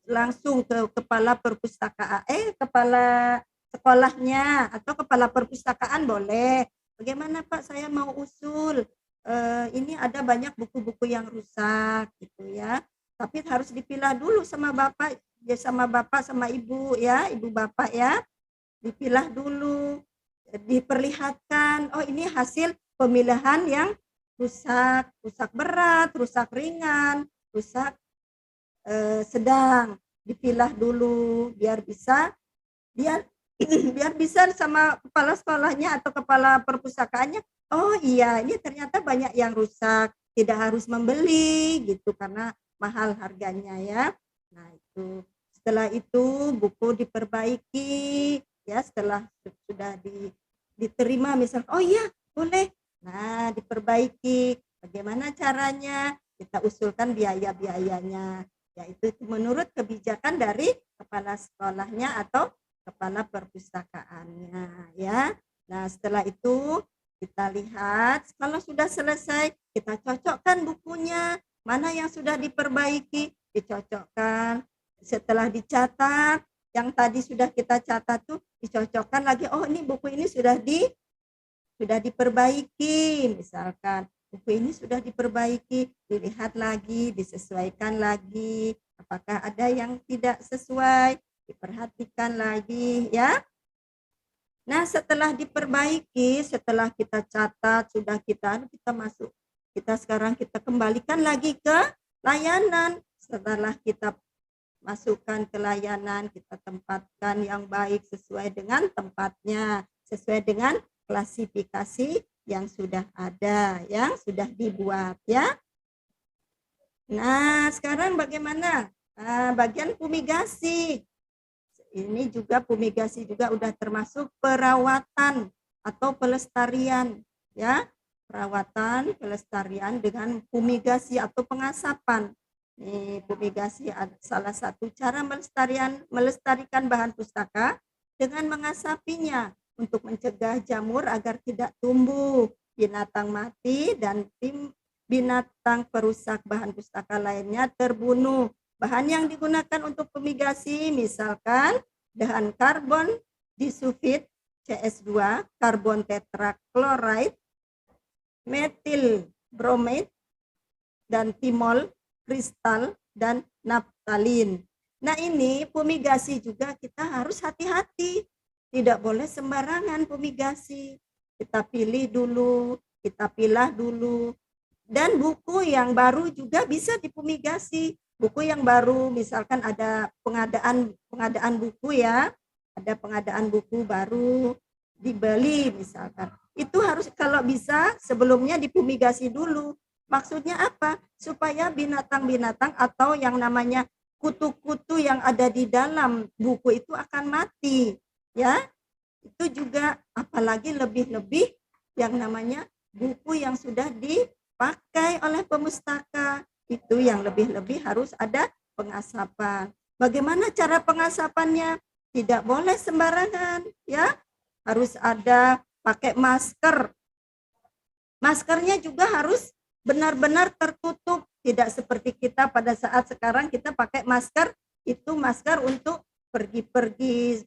Speaker 3: langsung ke kepala perpustakaan, kepala sekolahnya atau kepala perpustakaan boleh. Bagaimana Pak saya mau usul, ini ada banyak buku-buku yang rusak gitu ya. Tapi harus dipilah dulu sama bapak, ya sama bapak sama ibu ya, ibu bapak ya. Dipilah dulu, diperlihatkan, oh ini hasil pemilihan yang rusak berat, rusak ringan, rusak sedang, dipilah dulu biar bisa sama kepala sekolahnya atau kepala perpustakaannya, oh iya ini ternyata banyak yang rusak, tidak harus membeli gitu karena mahal harganya ya. Nah itu setelah itu buku diperbaiki ya, setelah sudah diterima misal oh iya boleh, nah diperbaiki. Bagaimana caranya? Kita usulkan biaya-biayanya, yaitu menurut kebijakan dari kepala sekolahnya atau kepala perpustakaannya ya. Nah, setelah itu kita lihat kalau sudah selesai, kita cocokkan bukunya, mana yang sudah diperbaiki, dicocokkan. Setelah dicatat, yang tadi sudah kita catat tuh dicocokkan lagi. Oh, ini buku ini sudah diperbaiki, misalkan buku ini sudah diperbaiki, dilihat lagi, disesuaikan lagi. Apakah ada yang tidak sesuai, diperhatikan lagi ya. Nah, setelah diperbaiki, setelah kita catat, sudah kita masuk. Sekarang kita kembalikan lagi ke layanan. Setelah kita masukkan ke layanan, kita tempatkan yang baik sesuai dengan tempatnya, sesuai dengan klasifikasi yang sudah ada, yang sudah dibuat ya. Nah, sekarang bagaimana? Nah, bagian fumigasi. Ini juga fumigasi juga udah termasuk perawatan atau pelestarian ya. Perawatan, pelestarian dengan fumigasi atau pengasapan. Ini fumigasi salah satu cara melestarikan bahan pustaka dengan mengasapinya untuk mencegah jamur agar tidak tumbuh, binatang mati dan binatang perusak bahan pustaka lainnya terbunuh. Bahan yang digunakan untuk fumigasi misalkan bahan karbon disulfid CS2, karbon tetrakloride, metil bromide, dan timol, kristal, dan naftalin. Nah, ini fumigasi juga kita harus hati-hati. Tidak boleh sembarangan fumigasi. Kita pilih dulu, kita pilah dulu. Dan buku yang baru juga bisa difumigasi. Buku yang baru, misalkan ada pengadaan buku ya, ada pengadaan buku baru dibeli misalkan. Itu harus kalau bisa sebelumnya difumigasi dulu. Maksudnya apa? Supaya binatang-binatang atau yang namanya kutu-kutu yang ada di dalam buku itu akan mati. Ya, itu juga apalagi lebih-lebih yang namanya buku yang sudah dipakai oleh pemustaka. Itu yang lebih-lebih harus ada pengasapan. Bagaimana cara pengasapannya? Tidak boleh sembarangan, ya. Harus ada pakai masker. Maskernya juga harus benar-benar tertutup, tidak seperti kita pada saat sekarang kita pakai masker, itu masker untuk pergi-pergi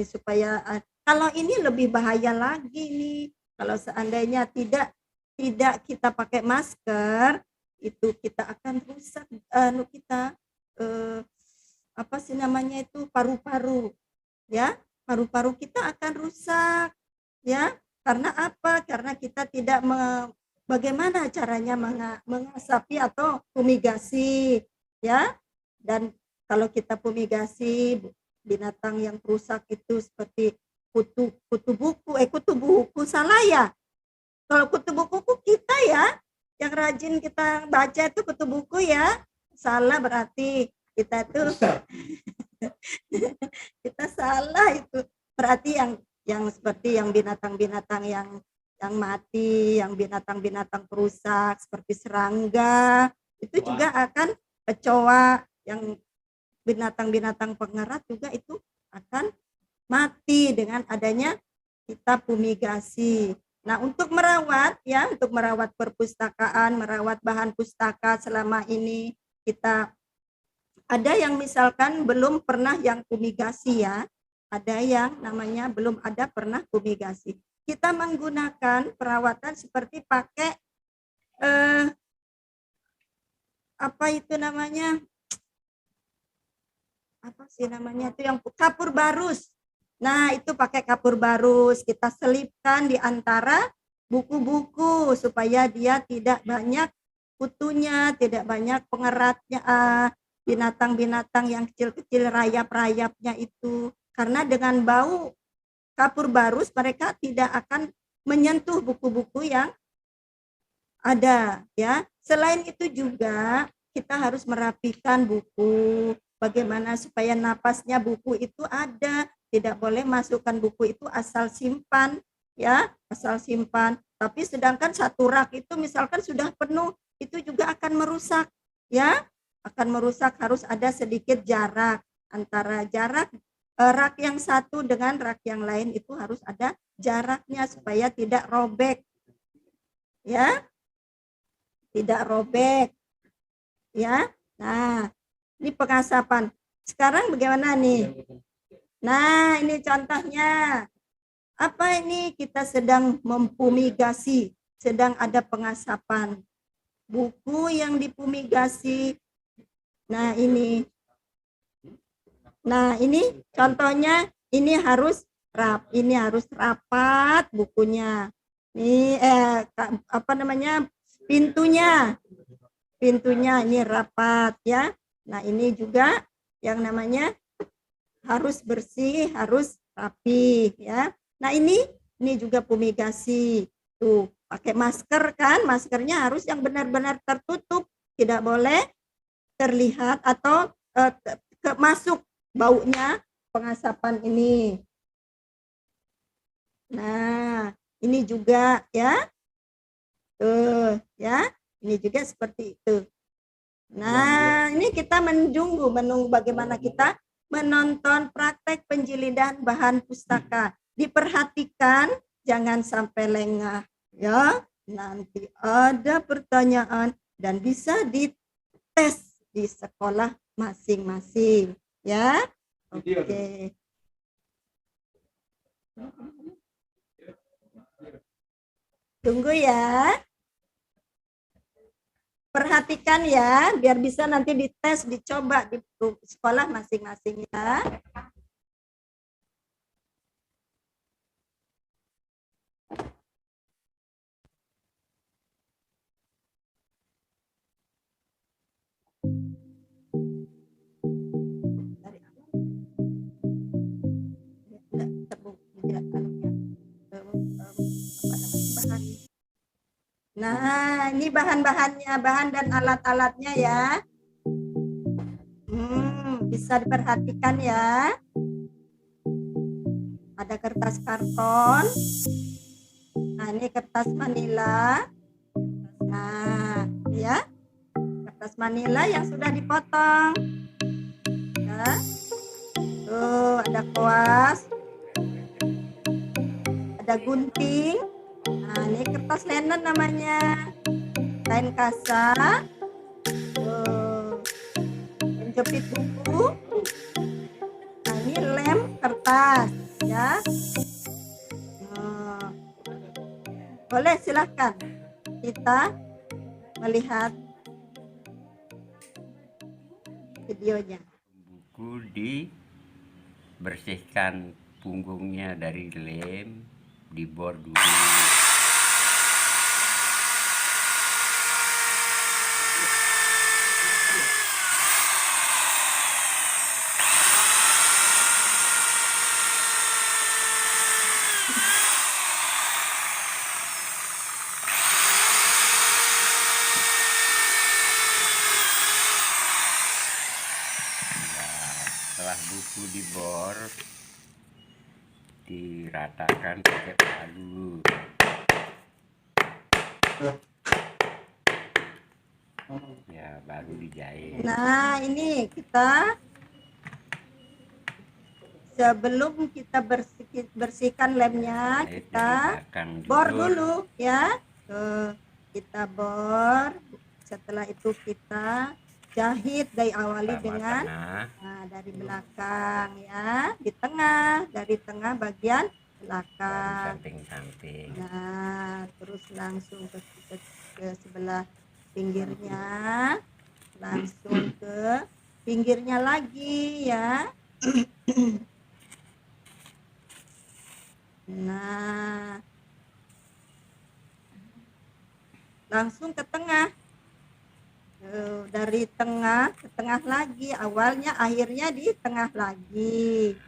Speaker 3: supaya kalau ini lebih bahaya lagi nih. Kalau seandainya tidak kita pakai masker, itu kita akan rusak apa sih namanya itu paru-paru ya, paru-paru kita akan rusak ya. Karena apa? Karena kita tidak bagaimana caranya mengasapi atau fumigasi ya. Dan kalau kita fumigasi binatang yang rusak itu seperti kutu buku salah ya. Kalau kutu buku kita ya, yang rajin kita baca itu kutu buku ya, salah berarti kita tuh kita salah itu berarti yang seperti yang binatang-binatang yang mati, yang binatang-binatang perusak seperti serangga itu juga akan kecoa, yang binatang-binatang pengerat juga itu akan mati dengan adanya kita fumigasi. Nah, untuk merawat ya, untuk merawat perpustakaan, merawat bahan pustaka selama ini kita ada yang misalkan belum pernah yang fumigasi ya, ada yang namanya belum ada pernah fumigasi. Kita menggunakan perawatan seperti pakai apa itu namanya? Apa sih namanya itu yang kapur barus. Nah, itu pakai kapur barus, kita selipkan di antara buku-buku supaya dia tidak banyak kutunya, tidak banyak pengeratnya, binatang-binatang yang kecil-kecil rayap-rayapnya itu. Karena dengan bau kapur barus mereka tidak akan menyentuh buku-buku yang ada ya. Selain itu juga kita harus merapikan buku, bagaimana supaya napasnya buku itu ada. Tidak boleh masukkan buku itu asal simpan ya, asal simpan. Tapi sedangkan satu rak itu misalkan sudah penuh, itu juga akan merusak ya, akan merusak. Harus ada sedikit jarak antara jarak rak yang satu dengan rak yang lain itu harus ada jaraknya supaya tidak robek. Ya. Tidak robek. Ya. Nah, ini pengasapan. Sekarang bagaimana nih? Nah, ini contohnya. Apa ini? Kita sedang memfumigasi, sedang ada pengasapan. Buku yang difumigasi. Nah, ini. Nah, ini contohnya, ini harus rapat bukunya. Ini apa namanya? Pintunya ini rapat ya. Nah, ini juga yang namanya harus bersih, harus rapi ya. Nah, ini juga fumigasi. Tuh, pakai masker kan? Maskernya harus yang benar-benar tertutup, tidak boleh terlihat atau masuk baunya pengasapan ini. Nah, ini juga ya. Tuh, ya. Ini juga seperti itu. Nah, ini kita menunggu bagaimana kita menonton praktek penjilidan bahan pustaka. Diperhatikan, jangan sampai lengah. Ya, nanti ada pertanyaan dan bisa dites di sekolah masing-masing. Ya, oke. Tunggu ya. Perhatikan ya, biar bisa nanti dites, dicoba di sekolah masing-masing ya. Nah, ini bahan-bahannya, bahan dan alat-alatnya ya. Bisa diperhatikan ya. Ada kertas karton. Nah, ini kertas manila. Nah, ya. Kertas manila yang sudah dipotong. Ya. Tuh, ada kuas. Ada gunting. Nah, ini kertas linen namanya. Kain kasa. Penjepit buku. Nah, ini lem kertas ya. Nah, boleh silahkan kita melihat videonya.
Speaker 9: Buku dibersihkan punggungnya dari lem, dibor dulu. Setelah buku dibor, diratakan pakai palu. Ya, baru dijahit.
Speaker 3: Nah, ini kita sebelum kita bersihkan lemnya, kita bor dulu ya. Tuh, kita bor. Setelah itu kita jahit, awali dengan dari belakang ya, di tengah, dari tengah bagian belakang.
Speaker 9: Samping-samping.
Speaker 3: Nah, terus langsung ke sebelah pinggirnya, langsung ke pinggirnya lagi ya. Nah, langsung ke tengah. Dari tengah ke tengah lagi, awalnya akhirnya di tengah lagi.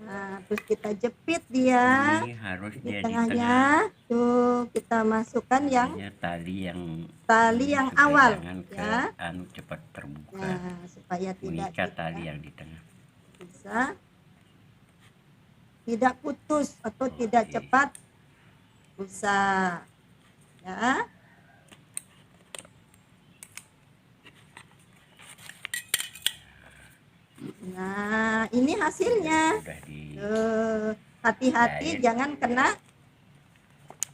Speaker 3: Nah, terus kita jepit dia.
Speaker 9: Ini harus
Speaker 3: di
Speaker 9: dia
Speaker 3: tengahnya.
Speaker 9: Di tengah.
Speaker 3: Tuh, kita masukkan yang
Speaker 9: tali yang
Speaker 3: awal
Speaker 9: ya. Cepat terbuka.
Speaker 3: Nah, supaya tidak
Speaker 9: tali yang di tengah.
Speaker 3: Bisa tidak putus atau tidak cepat rusak. Ya. Nah, Nah, ini hasilnya.
Speaker 9: Sudah
Speaker 3: Hati-hati jangan kena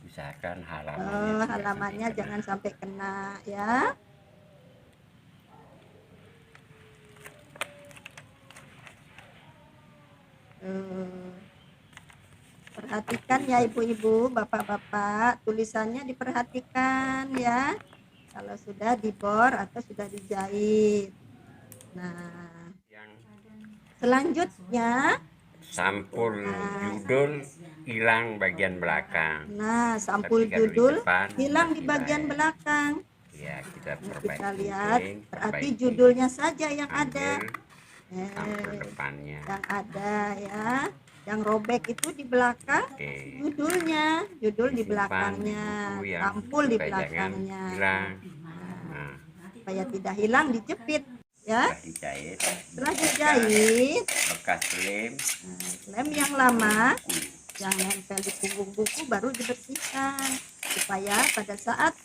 Speaker 9: usahakan halamannya.
Speaker 3: halamannya jangan sampai kena ya. Perhatikan ya ibu-ibu, bapak-bapak, tulisannya diperhatikan ya. Kalau sudah dibor atau sudah dijahit. Nah, selanjutnya
Speaker 9: Sampul judul hilang bagian belakang.
Speaker 3: Nah, sampul
Speaker 9: Tapi kalau di
Speaker 3: judul
Speaker 9: depan,
Speaker 3: hilang di
Speaker 9: masih
Speaker 3: bagian
Speaker 9: baik.
Speaker 3: belakang.
Speaker 9: Ya, kita
Speaker 3: Nah,
Speaker 9: perbaiki.
Speaker 3: kita lihat,
Speaker 9: mungkin,
Speaker 3: berarti
Speaker 9: perbaiki.
Speaker 3: judulnya saja yang ada.
Speaker 9: Ambil sampul depannya.
Speaker 3: Yang ada ya. Yang robek itu di belakang,
Speaker 9: Oke.
Speaker 3: judulnya, judul di
Speaker 9: Disimpan
Speaker 3: belakangnya,
Speaker 9: buku yang
Speaker 3: sampul di
Speaker 9: supaya jangan
Speaker 3: belakangnya.
Speaker 9: hilang.
Speaker 3: Nah,
Speaker 9: Nah,
Speaker 3: supaya tidak hilang dijepit ya.
Speaker 9: setelah dijahit,
Speaker 3: Setelah dijahit,
Speaker 9: bekas lem,
Speaker 3: lem yang lama yang nempel di punggung buku baru dibersihkan supaya pada saat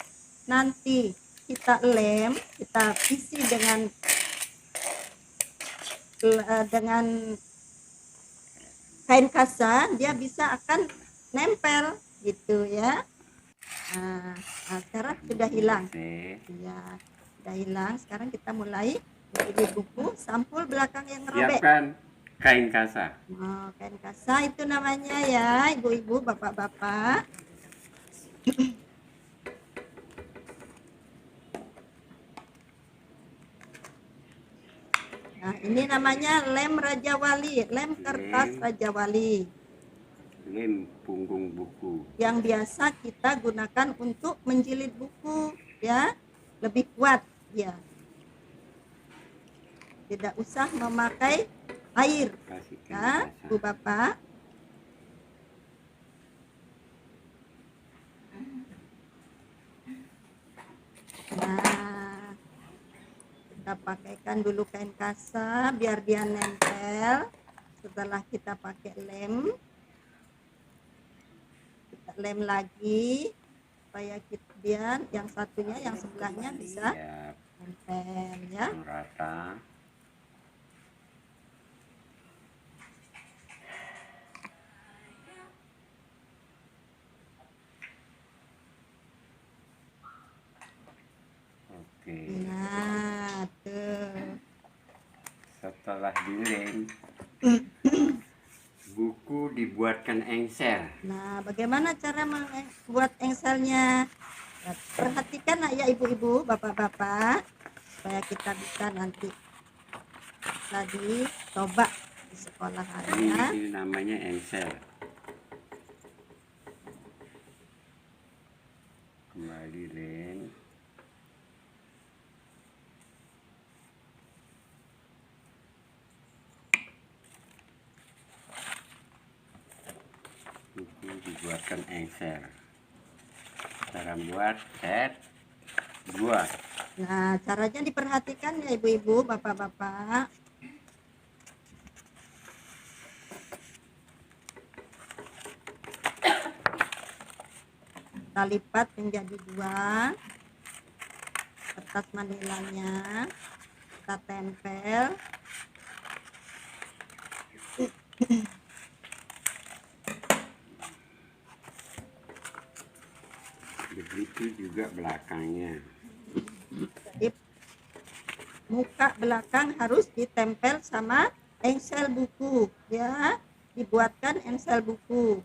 Speaker 3: nanti kita lem, kita isi dengan kain kasa, dia bisa akan nempel gitu ya. Nah, sekarang sudah hilang ya, sudah hilang. Sekarang kita mulai memilih buku sampul belakang yang robek.
Speaker 9: siapkan kain kasa.
Speaker 3: Oh, kain kasa itu namanya ya, ibu-ibu, bapak-bapak. Nah, ini namanya lem Raja Wali, lem kertas Raja Wali.
Speaker 9: Lem punggung buku.
Speaker 3: Yang biasa kita gunakan untuk menjilid buku ya, lebih kuat ya. Tidak usah memakai air ya, Bu Bapak. Nah, kita pakaikan dulu kain kasa biar dia nempel. Setelah kita pakai lem, kita lem lagi supaya dia yang satunya, yang sebelahnya bisa nempel ya.
Speaker 9: Rata. Oke.
Speaker 3: Nah, tuh.
Speaker 9: Setelah dilem, buku dibuatkan engsel.
Speaker 3: Nah, bagaimana cara membuat engselnya? Nah, perhatikan ya ibu-ibu, bapak-bapak, supaya kita bisa nanti bisa dicoba di sekolah ya.
Speaker 9: Ini namanya engsel. Kembali lem. Buku dibuatkan engsel. Cara buat set buat.
Speaker 3: Nah, caranya diperhatikan ya ibu-ibu, bapak-bapak. Kita lipat menjadi 2 kertas manilanya, kita tempel.
Speaker 9: Begitu juga belakangnya.
Speaker 3: Jadi muka belakang harus ditempel sama engsel buku ya, dibuatkan engsel buku.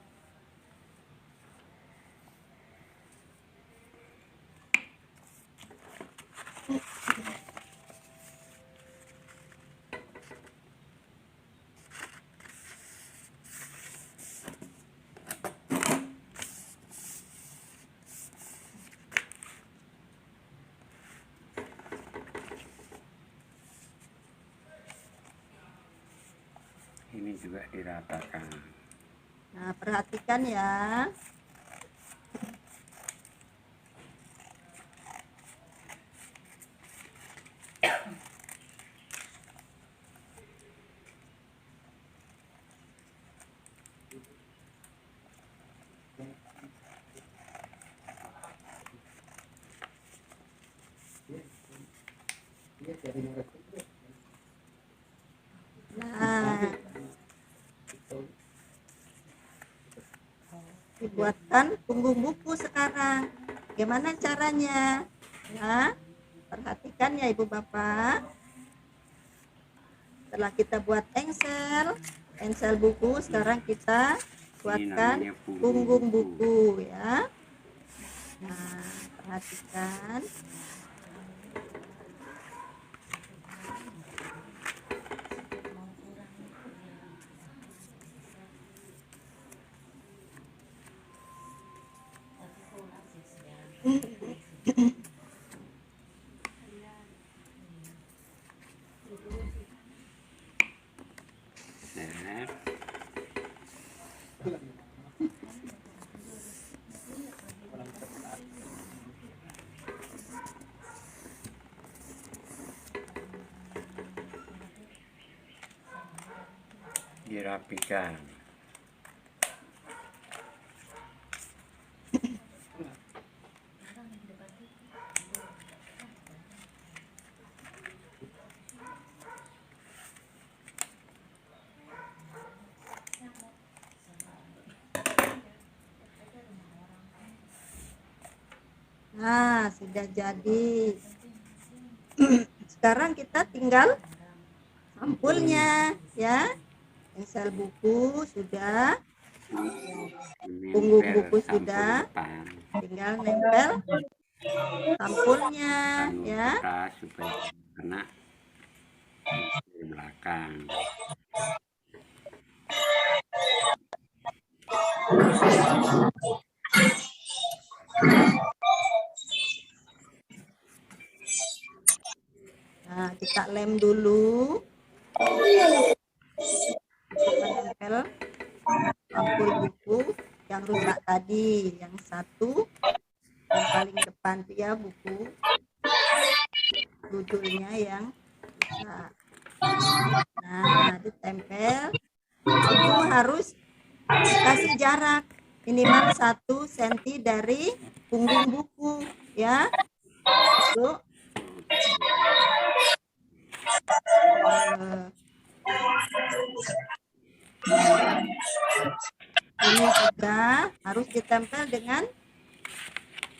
Speaker 9: Ini juga diratakan.
Speaker 3: Nah, perhatikan ya. Nah, buatkan punggung buku sekarang. Bagaimana caranya? Ya, perhatikan ya Ibu Bapak. Setelah kita buat engsel buku, sekarang kita buatkan punggung buku ya. Nah, perhatikan.
Speaker 9: Dirapikan.
Speaker 3: Nah, sudah jadi. Sekarang kita tinggal sampulnya ya. Engsel buku sudah, punggung buku sudah, tinggal nempel sampulnya ya.
Speaker 9: Supaya kena di belakang.
Speaker 3: Nah, kita lem dulu. Menempel sampul buku yang rusak tadi, yang satu yang paling depan tuh ya, buku judulnya yang rusak. Nah, ditempel. Itu harus dikasih jarak minimal 1 cm dari punggung buku ya. Itu ini juga harus ditempel dengan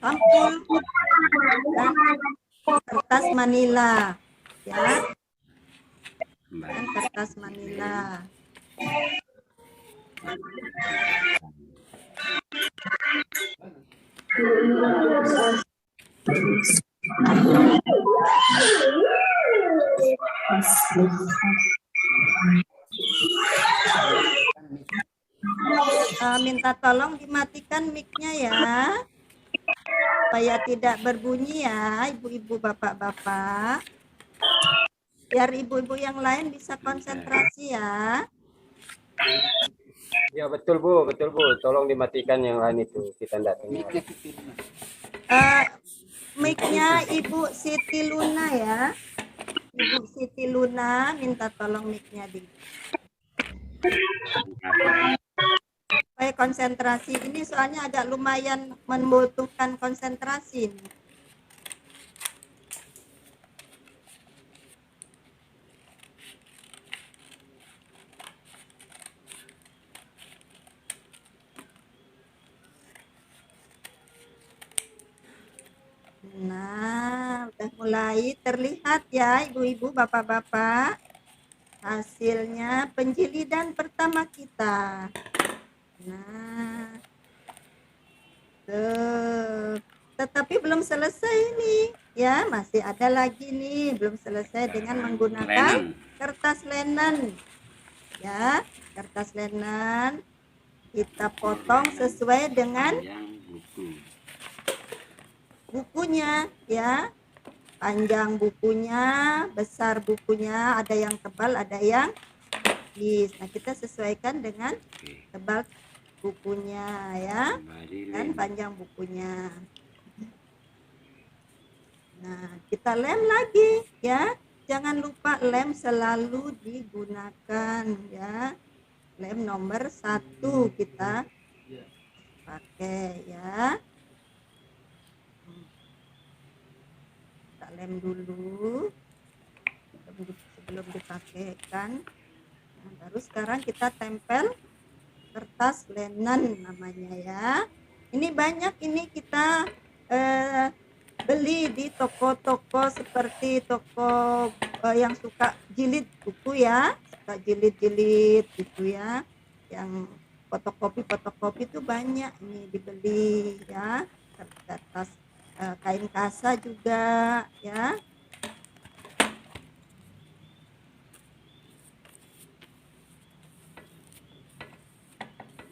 Speaker 3: sampul dan kertas manila ya, dan kertas manila. Minta tolong dimatikan mic-nya ya, supaya tidak berbunyi ya, ibu-ibu, bapak-bapak, biar ibu-ibu yang lain bisa konsentrasi ya.
Speaker 10: Ya betul Bu, tolong dimatikan yang lain itu, kita tidak dengar.
Speaker 3: Mic-nya Ibu Siti Luna ya, Ibu Siti Luna minta tolong mic-nya di supaya konsentrasi. Ini soalnya agak lumayan membutuhkan konsentrasi. Nah, udah mulai terlihat ya ibu-ibu, bapak-bapak, hasilnya penjilidan pertama kita. Nah, tuh. Tetapi belum selesai nih ya, masih ada lagi nih, belum selesai dengan menggunakan kertas linen ya. Kertas linen kita potong sesuai dengan bukunya ya, panjang bukunya, besar bukunya, ada yang tebal, ada yang tipis. Nah, kita sesuaikan dengan tebal bukunya ya, dan panjang bukunya. Nah, kita lem lagi ya, jangan lupa lem selalu digunakan ya. Lem nomor 1 kita pakai ya. Lem dulu sebelum dipakaikan. Nah, baru sekarang kita tempel kertas linen namanya ya. Ini banyak, ini kita beli di toko-toko seperti toko yang suka jilid buku ya, suka jilid-jilid gitu ya, yang fotokopi itu banyak ini dibeli ya, kertas kain kasa juga ya.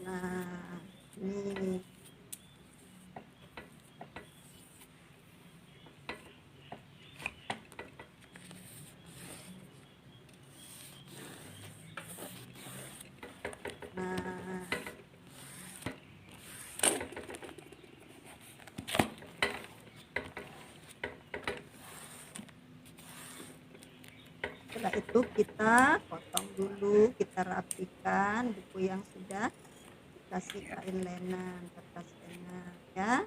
Speaker 3: Nah ini setelah itu kita potong dulu, kita rapikan buku yang sudah dikasih kain linen, kertas linen ya.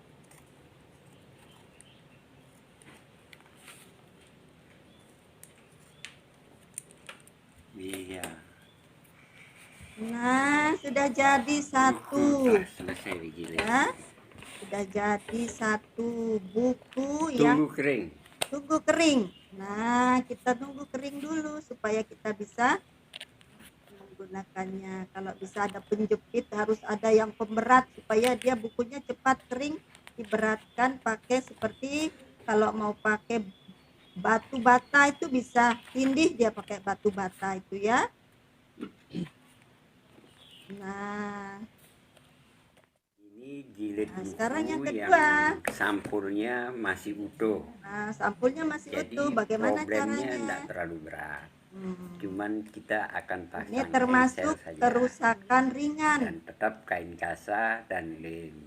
Speaker 9: Iya.
Speaker 3: Nah, sudah jadi satu.
Speaker 9: Selesai digilid.
Speaker 3: Ya. Sudah jadi satu buku
Speaker 9: Tunggu kering.
Speaker 3: Tunggu kering. Nah, kita tunggu kering dulu supaya kita bisa menggunakannya. Kalau bisa ada penjepit, harus ada yang pemberat supaya dia bukunya cepat kering. Diberatkan pakai seperti kalau mau pakai batu bata itu bisa tindih, dia pakai batu bata itu ya. Nah,
Speaker 9: ini jilid buku
Speaker 3: sekarang yang kedua.
Speaker 9: Yang sampulnya masih utuh.
Speaker 3: Nah, sampulnya masih
Speaker 9: Jadi
Speaker 3: utuh. Bagaimana
Speaker 9: problemnya
Speaker 3: caranya?
Speaker 9: tidak terlalu berat. Cuman kita akan pasang
Speaker 3: Ini termasuk
Speaker 9: saja.
Speaker 3: kerusakan ringan.
Speaker 9: Dan tetap kain kasa dan lem.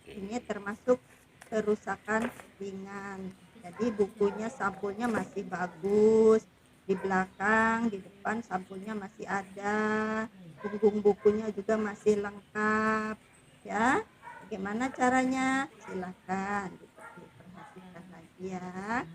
Speaker 3: Ini termasuk kerusakan ringan. Jadi bukunya sampulnya masih bagus. Di belakang, di depan sampulnya masih ada. Punggung bukunya juga masih lengkap. Ya, bagaimana caranya? Silakan diperhatikan lagi ya.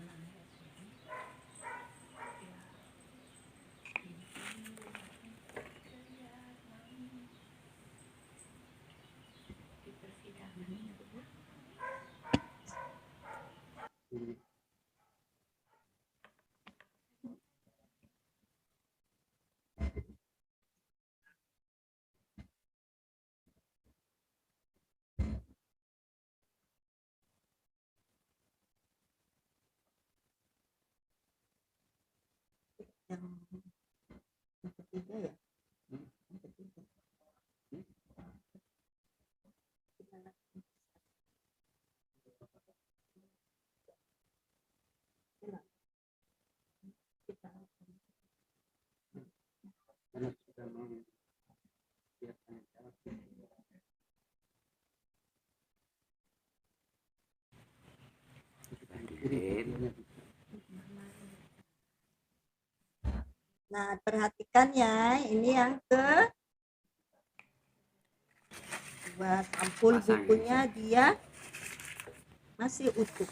Speaker 3: Yang ketiga ya. Yang ketiga. Nah, perhatikan ya, ini yang kedua, sampul bukunya dia masih utuh.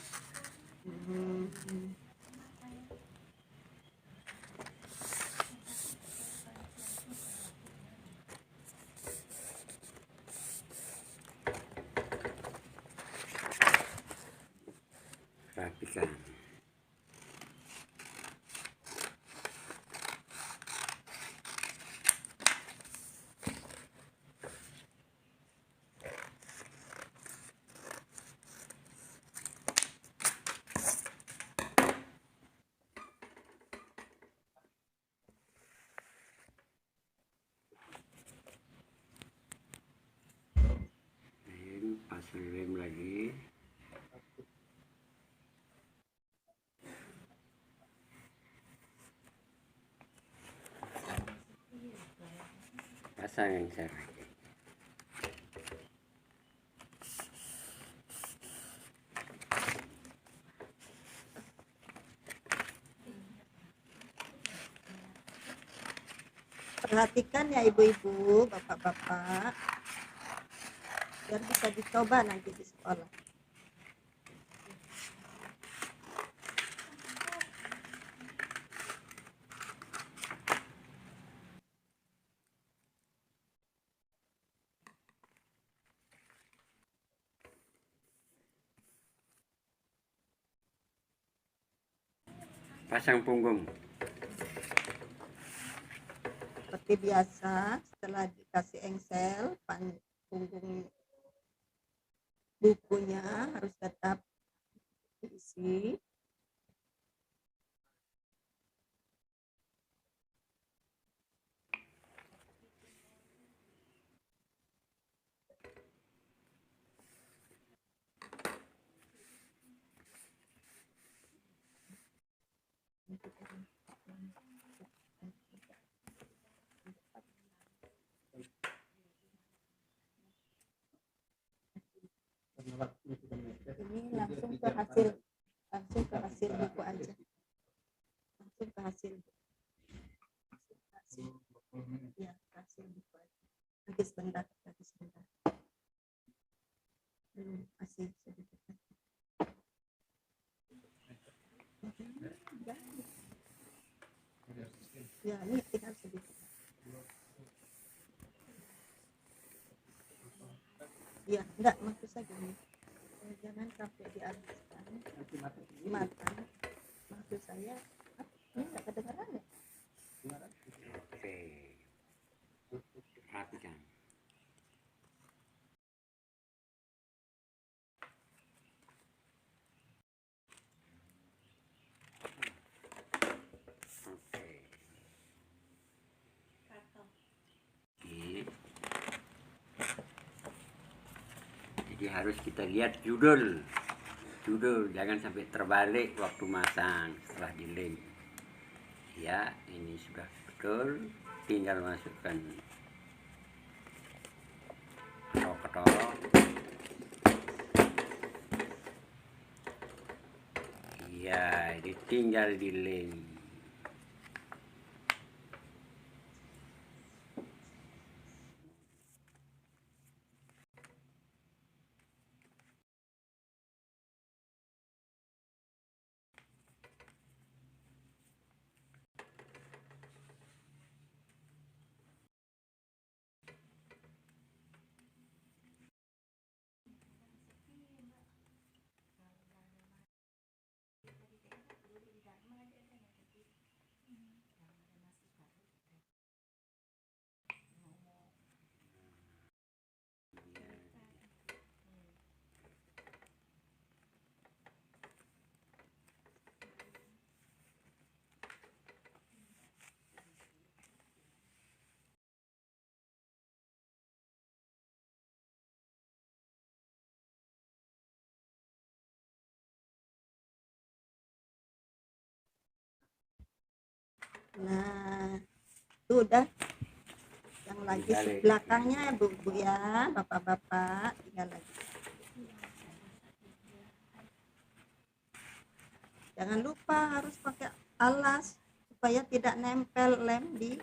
Speaker 9: Rapikan. Pasang lem lagi. Pasang yang saya.
Speaker 3: Perhatikan ya ibu-ibu, bapak-bapak, biar bisa dicoba nanti di sekolah.
Speaker 9: Pasang punggung.
Speaker 3: Seperti biasa, setelah dikasih engsel, punggung bukunya harus tetap diisi. Ini langsung ke hasil buku aja, langsung ke hasil ya, hasil buku aja. Nanti sebentar. Masih sedikit. Ya, ini tinggal sedikit. Ya, enggak, maksud saya gini. Jangan sampai dihabiskan dimakan. Maksud saya, ini enggak kedengaran ya?
Speaker 9: Oke. Perhatikan. Jadi harus kita lihat judul, jangan sampai terbalik waktu masang setelah dilem. Ya, ini sudah betul, tinggal masukkan ketok-ketok. Iya, ini tinggal dilem.
Speaker 3: Nah, itu udah. Yang lagi belakangnya ya Bu ya, Bapak-bapak, tinggal lagi. Jangan lupa harus pakai alas supaya tidak nempel lem di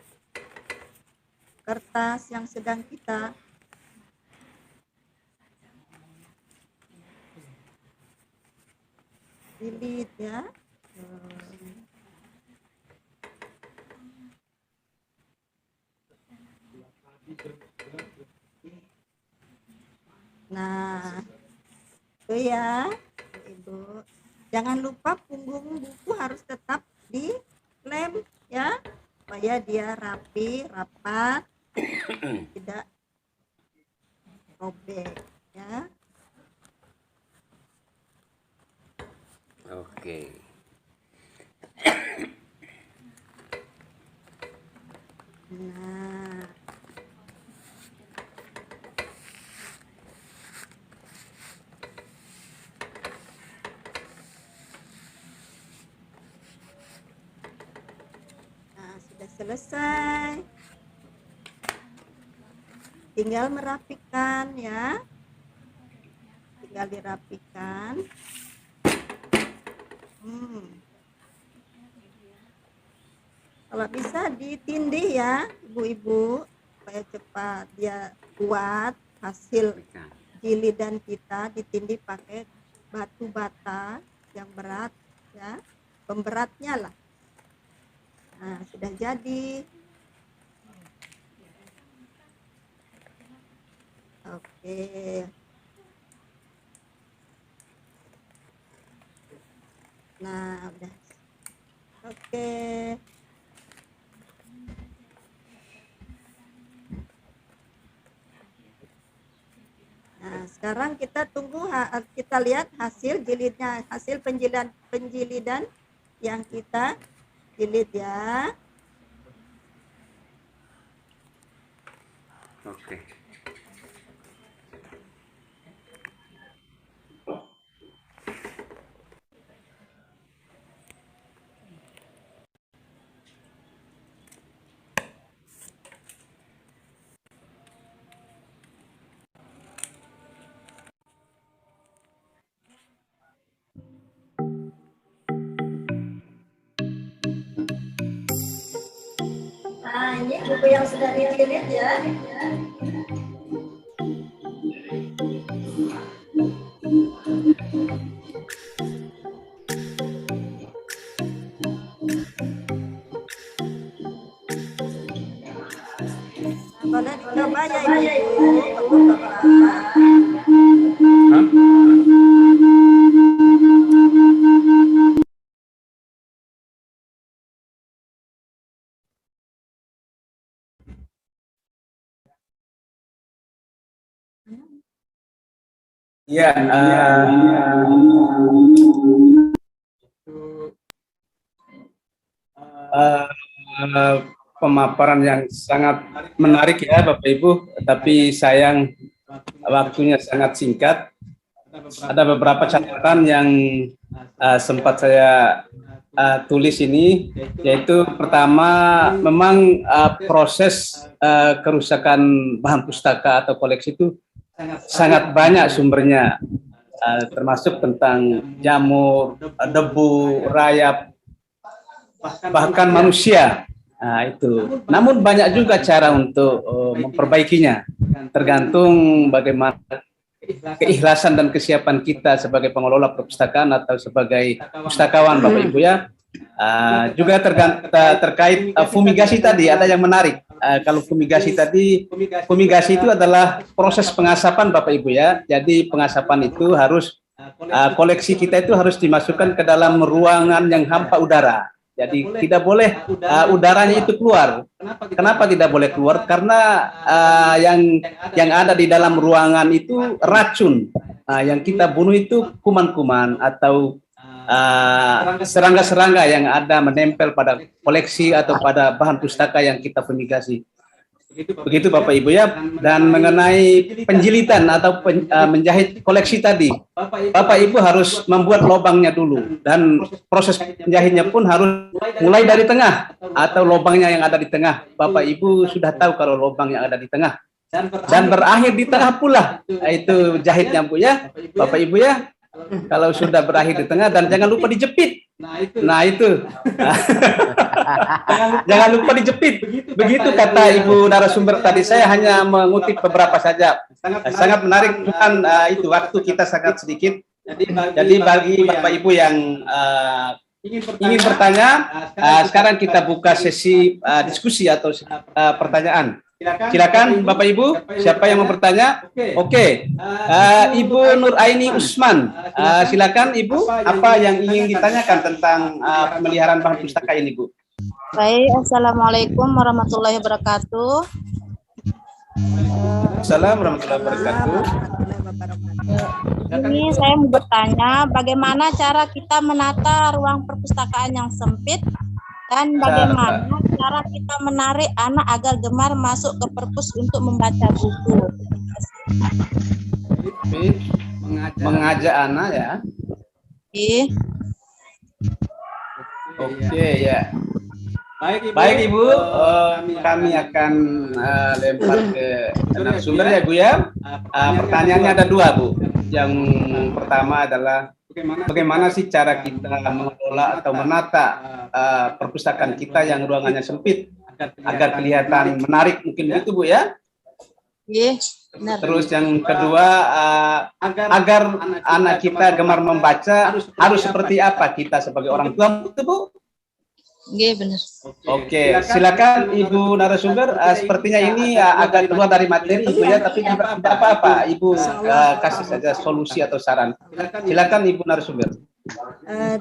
Speaker 3: kertas yang sedang kita jilid ya. Nah, itu ya, Ibu. Jangan lupa punggung buku harus tetap dilem ya, supaya dia rapi, rapat, tidak robek ya.
Speaker 9: Oke.
Speaker 3: Nah, sudah selesai. Tinggal merapikan ya. Tinggal dirapikan. Kalau bisa ditindih ya, Ibu-ibu, supaya cepat dia kuat. Hasil jilidan kita ditindih pakai batu bata yang berat ya, pemberatnya lah. Nah, sudah jadi. Oke. Nah, udah. Oke. Nah, sekarang kita tunggu, kita lihat hasil jilidnya, hasil penjilidan yang kita jilid ya.
Speaker 9: Oke.
Speaker 3: Nah, ini buku yang sudah dijilid ya. Boleh dicoba ya Ibu, Bapak-bapak.
Speaker 1: Ya, pemaparan yang sangat menarik ya Bapak Ibu, tapi sayang waktunya sangat singkat. Ada beberapa catatan yang sempat saya tulis ini, yaitu pertama, memang proses kerusakan bahan pustaka atau koleksi itu sangat banyak sumbernya, termasuk tentang jamur, debu, rayap, bahkan manusia. Nah, itu. Namun banyak juga cara untuk memperbaikinya, tergantung bagaimana keikhlasan dan kesiapan kita sebagai pengelola perpustakaan atau sebagai pustakawan, Bapak Ibu ya. Juga terkait fumigasi tadi, ada yang menarik. Kalau fumigasi tadi, fumigasi itu adalah proses pengasapan Bapak Ibu ya. Jadi pengasapan itu harus, koleksi kita itu harus dimasukkan ke dalam ruangan yang hampa udara. Jadi tidak boleh udaranya itu keluar. Kenapa tidak boleh keluar? Karena yang ada di dalam ruangan itu racun. Yang kita bunuh itu kuman-kuman atau serangga-serangga yang ada menempel pada koleksi atau pada bahan pustaka yang kita fumigasi. Begitu Bapak Ibu ya. Dan mengenai penjilitan atau menjahit koleksi tadi, Bapak Ibu harus membuat lubangnya dulu, dan proses menjahitnya pun harus mulai dari tengah atau lubangnya yang ada di tengah. Bapak Ibu sudah tahu kalau lubang yang ada di tengah dan berakhir di tengah pula, itu jahitnya Bu ya, Bapak Ibu ya. Kalau sudah berakhir di tengah, dan jangan lupa dijepit. Nah itu. Jangan lupa dijepit. Begitu kata Ibu narasumber tadi. Saya hanya mengutip beberapa saja. Sangat menarik, kan itu waktu kita sangat sedikit. Jadi bagi Bapak Ibu yang ingin bertanya, sekarang kita buka sesi diskusi atau pertanyaan. Silakan Bapak Ibu, siapa yang mau bertanya? Oke. Ibu Nur Aini Usman, silakan Ibu, apa yang ingin ditanyakan tentang pemeliharaan bahan pustaka ini, Bu?
Speaker 5: Baik, Assalamualaikum warahmatullahi wabarakatuh.
Speaker 1: Assalamualaikum warahmatullahi wabarakatuh.
Speaker 5: Ini saya mau bertanya, bagaimana cara kita menata ruang perpustakaan yang sempit, dan bagaimana cara kita menarik anak agar gemar masuk ke perpus untuk membaca buku.
Speaker 1: Mengajak anak ya. Oke ya. Baik Ibu, kami akan lempar ke narasumber ya Bu ya. Pertanyaannya ada dua Bu. Yang pertama adalah bagaimana sih cara kita mengelola atau menata perpustakaan kita yang ruangannya sempit agar kelihatan menarik, mungkin begitu Bu ya?
Speaker 5: Iya, benar.
Speaker 1: Terus yang kedua, agar anak kita gemar membaca harus seperti apa kita sebagai orang tua, itu Bu?
Speaker 5: Iya, benar.
Speaker 1: Oke, silakan Ibu narasumber. Sepertinya ini agak keluar dari materi Ibu ya, tapi tidak apa-apa. Ibu kasih saja solusi atau saran. Silakan Ibu narasumber.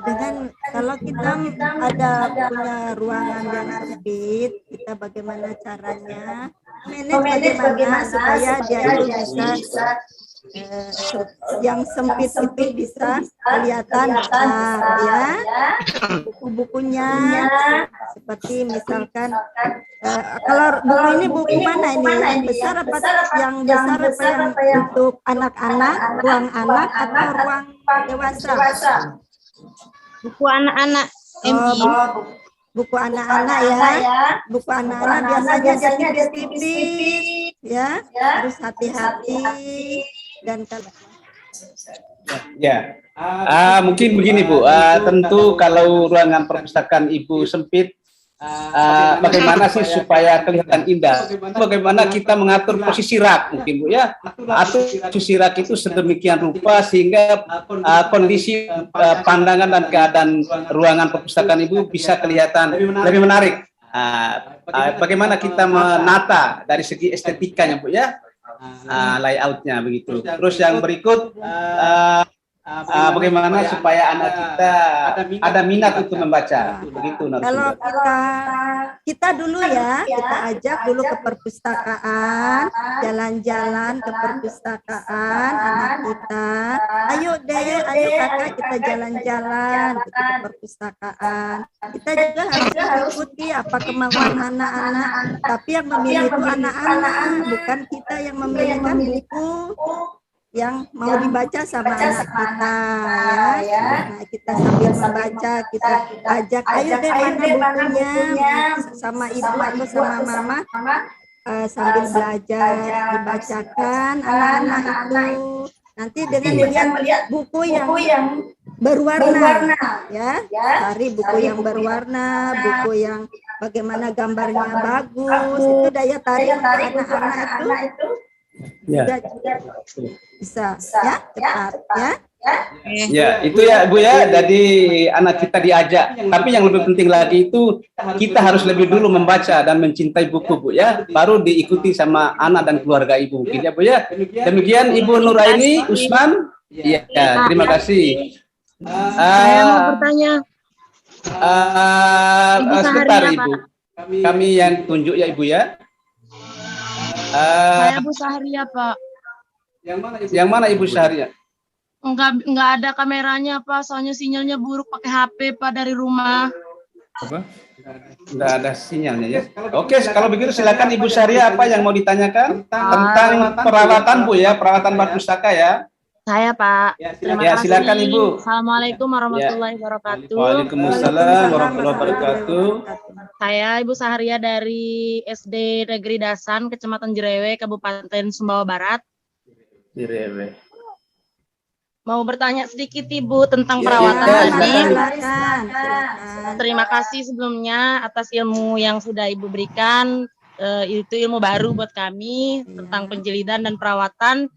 Speaker 3: dengan kalau kita ada punya ruangan yang sempit, kita bagaimana caranya manage bagaimana supaya dia itu bisa yang sempit itu bisa kelihatan besar ya. Buku-bukunya seperti misalkan kalau buku ini buku mana ini, yang besar apa yang untuk anak-anak, ruang anak atau ruang dewasa?
Speaker 5: Buku anak-anak MI.
Speaker 3: Buku anak-anak ya. Buku anak-anak biasanya tipis-tipis ya. Harus hati-hati dan
Speaker 1: Ya, mungkin begini Bu, tentu kalau ruangan perpustakaan Ibu sempit, bagaimana sih supaya kelihatan indah? Bagaimana kita mengatur posisi rak mungkin Bu ya? Atur posisi rak itu sedemikian rupa sehingga kondisi pandangan dan keadaan ruangan perpustakaan Ibu bisa kelihatan lebih menarik. Bagaimana kita menata dari segi estetikanya Bu ya? Layoutnya begitu. Terus yang berikut bagaimana supaya anak kita ada minat untuk membaca begitu.
Speaker 3: Kalau kita dulu ya, kita ajak dulu ke perpustakaan, jalan-jalan ke perpustakaan anak kita. Ayo kakak kita jalan-jalan ke perpustakaan. Kita juga harus mengikuti apa kemauan anak-anak, tapi yang memilih itu anak-anak, bukan kita yang memilihkan buku yang mau dibaca sama anak kita ya. Nah, kita sambil membaca, kita ajak ayo deh mana bukunya sama ibu atau sama mama, sambil belajar dibacakan anak-anak itu. Nanti dengan melihat buku yang berwarna ya, cari buku yang berwarna, buku yang bagaimana gambarnya bagus, itu daya tarik anak-anak itu bisa ya, cepat ya.
Speaker 1: Ya, itu ya Bu ya, jadi anak kita diajak. Tapi yang lebih penting lagi itu kita harus lebih dulu membaca dan mencintai buku Bu ya, baru diikuti sama anak dan keluarga Ibu mungkin ya Bu ya. Demikian Ibu Nuraini Usman. Iya, terima kasih.
Speaker 5: Saya mau bertanya.
Speaker 1: Sebentar Ibu. Kami yang tunjuk ya Ibu ya.
Speaker 5: Saya Bu Sahria, Pak.
Speaker 1: Yang mana Ibu Sahria?
Speaker 5: Enggak ada kameranya, Pak. Soalnya sinyalnya buruk pakai HP, Pak, dari rumah.
Speaker 1: Apa? Enggak ada sinyalnya ya. Oke, kalau begitu silakan Ibu Sahria, apa yang mau ditanyakan tentang perawatan Bu ya, perawatan pustaka ya.
Speaker 5: Saya, Pak. Terima kasih.
Speaker 1: Silakan Ibu.
Speaker 5: Assalamualaikum warahmatullahi wabarakatuh.
Speaker 1: Waalaikumsalam warahmatullahi wabarakatuh.
Speaker 5: Saya Ibu Sahria dari SD Negeri Dasan, Kecamatan Jerewe, Kabupaten Sumbawa Barat.
Speaker 1: Jerewe.
Speaker 5: Mau bertanya sedikit Ibu tentang perawatan tadi. Terima kasih sebelumnya atas ilmu yang sudah Ibu berikan. Itu ilmu baru buat kami tentang penjelidan dan perawatan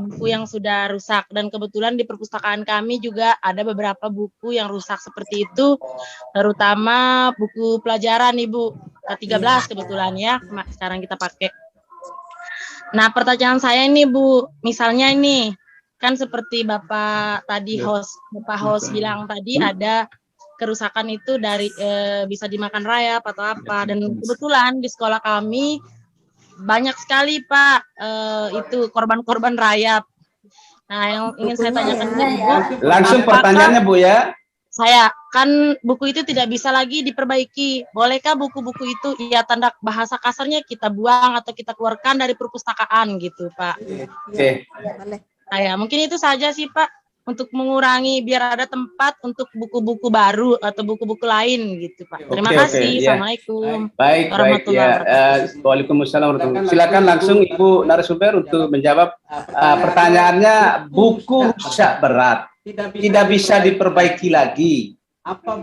Speaker 5: buku yang sudah rusak, dan kebetulan di perpustakaan kami juga ada beberapa buku yang rusak seperti itu, terutama buku pelajaran Ibu 13 kebetulan ya sekarang kita pakai. Nah, pertanyaan saya ini Bu, misalnya ini kan seperti Bapak host bilang tadi ada kerusakan itu dari bisa dimakan rayap atau apa, dan kebetulan di sekolah kami banyak sekali Pak itu korban-korban rayap. Nah, yang ingin saya tanyakan Bu,
Speaker 1: langsung pertanyaannya Bu ya.
Speaker 5: Saya kan buku itu tidak bisa lagi diperbaiki. Bolehkah buku-buku itu ya tanda bahasa kasarnya kita buang atau kita keluarkan dari perpustakaan gitu Pak?
Speaker 1: Oke.
Speaker 5: Nah, ya, mungkin itu saja sih Pak, untuk mengurangi biar ada tempat untuk buku-buku baru atau buku-buku lain gitu Pak. Terima kasih. Assalamualaikum.
Speaker 1: Baik ya. Waalaikumsalam warahmatullahi wabarakatuh. Silakan langsung Ibu narasumber untuk menjawab pertanyaannya. Buku rusak berat, tidak bisa diperbaiki lagi.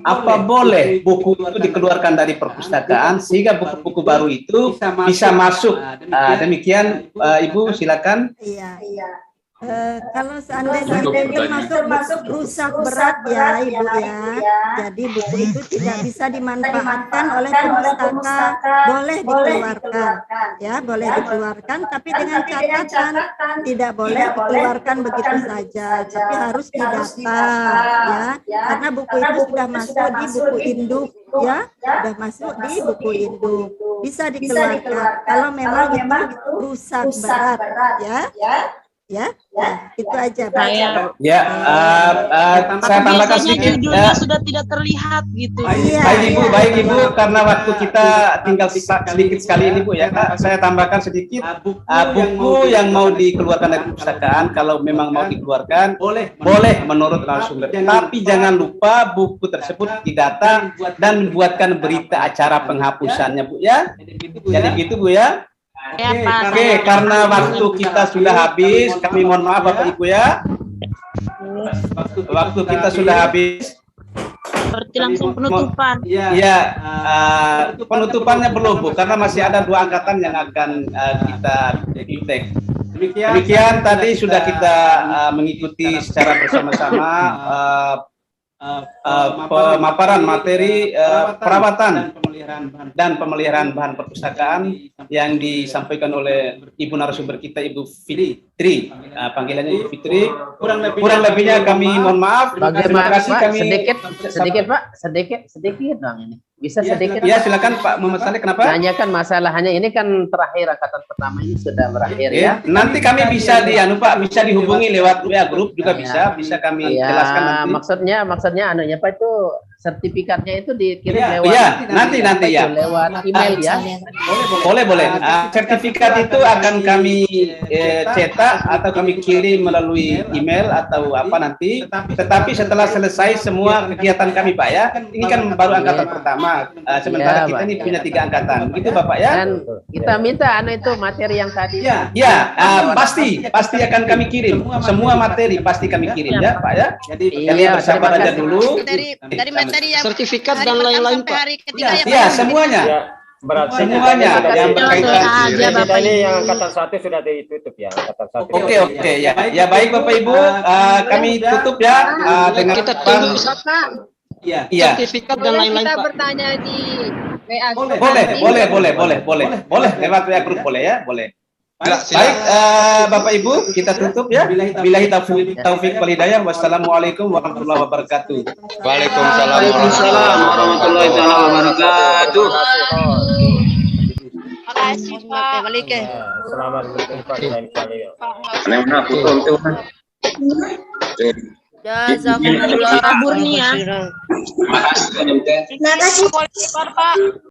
Speaker 1: Apa boleh buku itu dikeluarkan dari perpustakaan sehingga buku-buku baru itu bisa masuk? Demikian Ibu, silakan.
Speaker 3: Iya. Kalau seandainya itu termasuk rusak berat ya Ibu ya, jadi buku itu tidak bisa dimanfaatkan oleh pemustaka, boleh dikeluarkan ya, boleh dikeluarkan, tapi dengan catatan tidak boleh dikeluarkan begitu saja, tapi harus didata ya, karena buku itu sudah masuk di buku induk ya, sudah masuk di buku induk, bisa dikeluarkan kalau memang itu rusak berat ya, itu aja Pak.
Speaker 1: Ya, saya tambahkan sedikit.
Speaker 5: Sudah tidak terlihat gitu.
Speaker 1: Baik Ibu, karena waktu kita tinggal sedikit sekali ini Bu ya, saya tambahkan sedikit. Buku yang mau dikeluarkan dari perpustakaan, kalau memang mau dikeluarkan, boleh menurut narasumber. Tapi jangan lupa buku tersebut didata dan membuatkan berita acara penghapusannya Bu ya. Jadi gitu Bu ya. Oke, karena waktu kita sudah habis, kami mohon maaf Bapak Ibu ya. Waktu kita sudah habis.
Speaker 5: Berarti langsung penutupan.
Speaker 1: Iya, penutupannya belum Bu, karena masih ada 2 angkatan yang akan kita take. Demikian tadi sudah kita mengikuti secara bersama-sama pemaparan materi perawatan dan pemeliharaan bahan perpustakaan yang disampaikan oleh Ibu narasumber kita, Ibu Fitri. Panggilannya Ibu Fitri. Kurang lebihnya kami mohon maaf. Terima kasih
Speaker 2: Pak,
Speaker 1: kami.
Speaker 2: sedikit Pak, sedikit dong ini. Bisa sedikit?
Speaker 1: Ya, silakan Pak Muhammad Saleh, kenapa?
Speaker 2: Tanyakan masalahnya, ini kan terakhir angkatan pertama ini sudah berakhir ya.
Speaker 1: Nanti kami bisa Pak, bisa dihubungi lewat WA grup juga bisa kami jelaskan nanti.
Speaker 2: Maksudnya anunya Pak, itu sertifikatnya itu dikirim lewat
Speaker 1: nanti ya.
Speaker 2: Lewat email ya.
Speaker 1: Boleh. Sertifikat itu akan kami cetak atau kami kirim melalui email atau apa nanti. Tetapi setelah selesai semua kegiatan kami Pak ya, ini kan baru angkatan pertama. Sementara kita ini punya 3 angkatan, begitu Bapak ya. Dan
Speaker 2: kita minta itu materi yang tadi.
Speaker 1: Pasti akan kami kirim. Semua materi pasti kami kirim ya Pak ya. Jadi kalian bersabar aja dulu.
Speaker 7: Dari materi yang
Speaker 11: sertifikat dan lain-lain Pak.
Speaker 1: Iya, semuanya.
Speaker 10: Berarti
Speaker 1: semuanya yang berkaitan.
Speaker 10: Ini yang angkatan 1 sudah ditutup ya, angkatan 1.
Speaker 1: Oke ya baik Bapak Ibu, kami tutup ya dengan
Speaker 11: kita tunggu Pak.
Speaker 1: Iya.
Speaker 11: Sertifikat dan lain-lain
Speaker 7: kita
Speaker 11: Pak.
Speaker 7: bertanya di WA grup.
Speaker 1: Boleh lewat WA grup boleh ya, boleh. Baik, Bapak Ibu, kita tutup ya. Billahi taufik wal hidayah. Wassalamualaikum warahmatullahi wabarakatuh.
Speaker 11: Waalaikumsalam warahmatullahi wabarakatuh.
Speaker 7: Makasih Pak.
Speaker 10: Selamat berjumpa di lain kali.
Speaker 7: Jazakumullah.
Speaker 5: Kabur nih ya.
Speaker 3: Terima kasih Pak.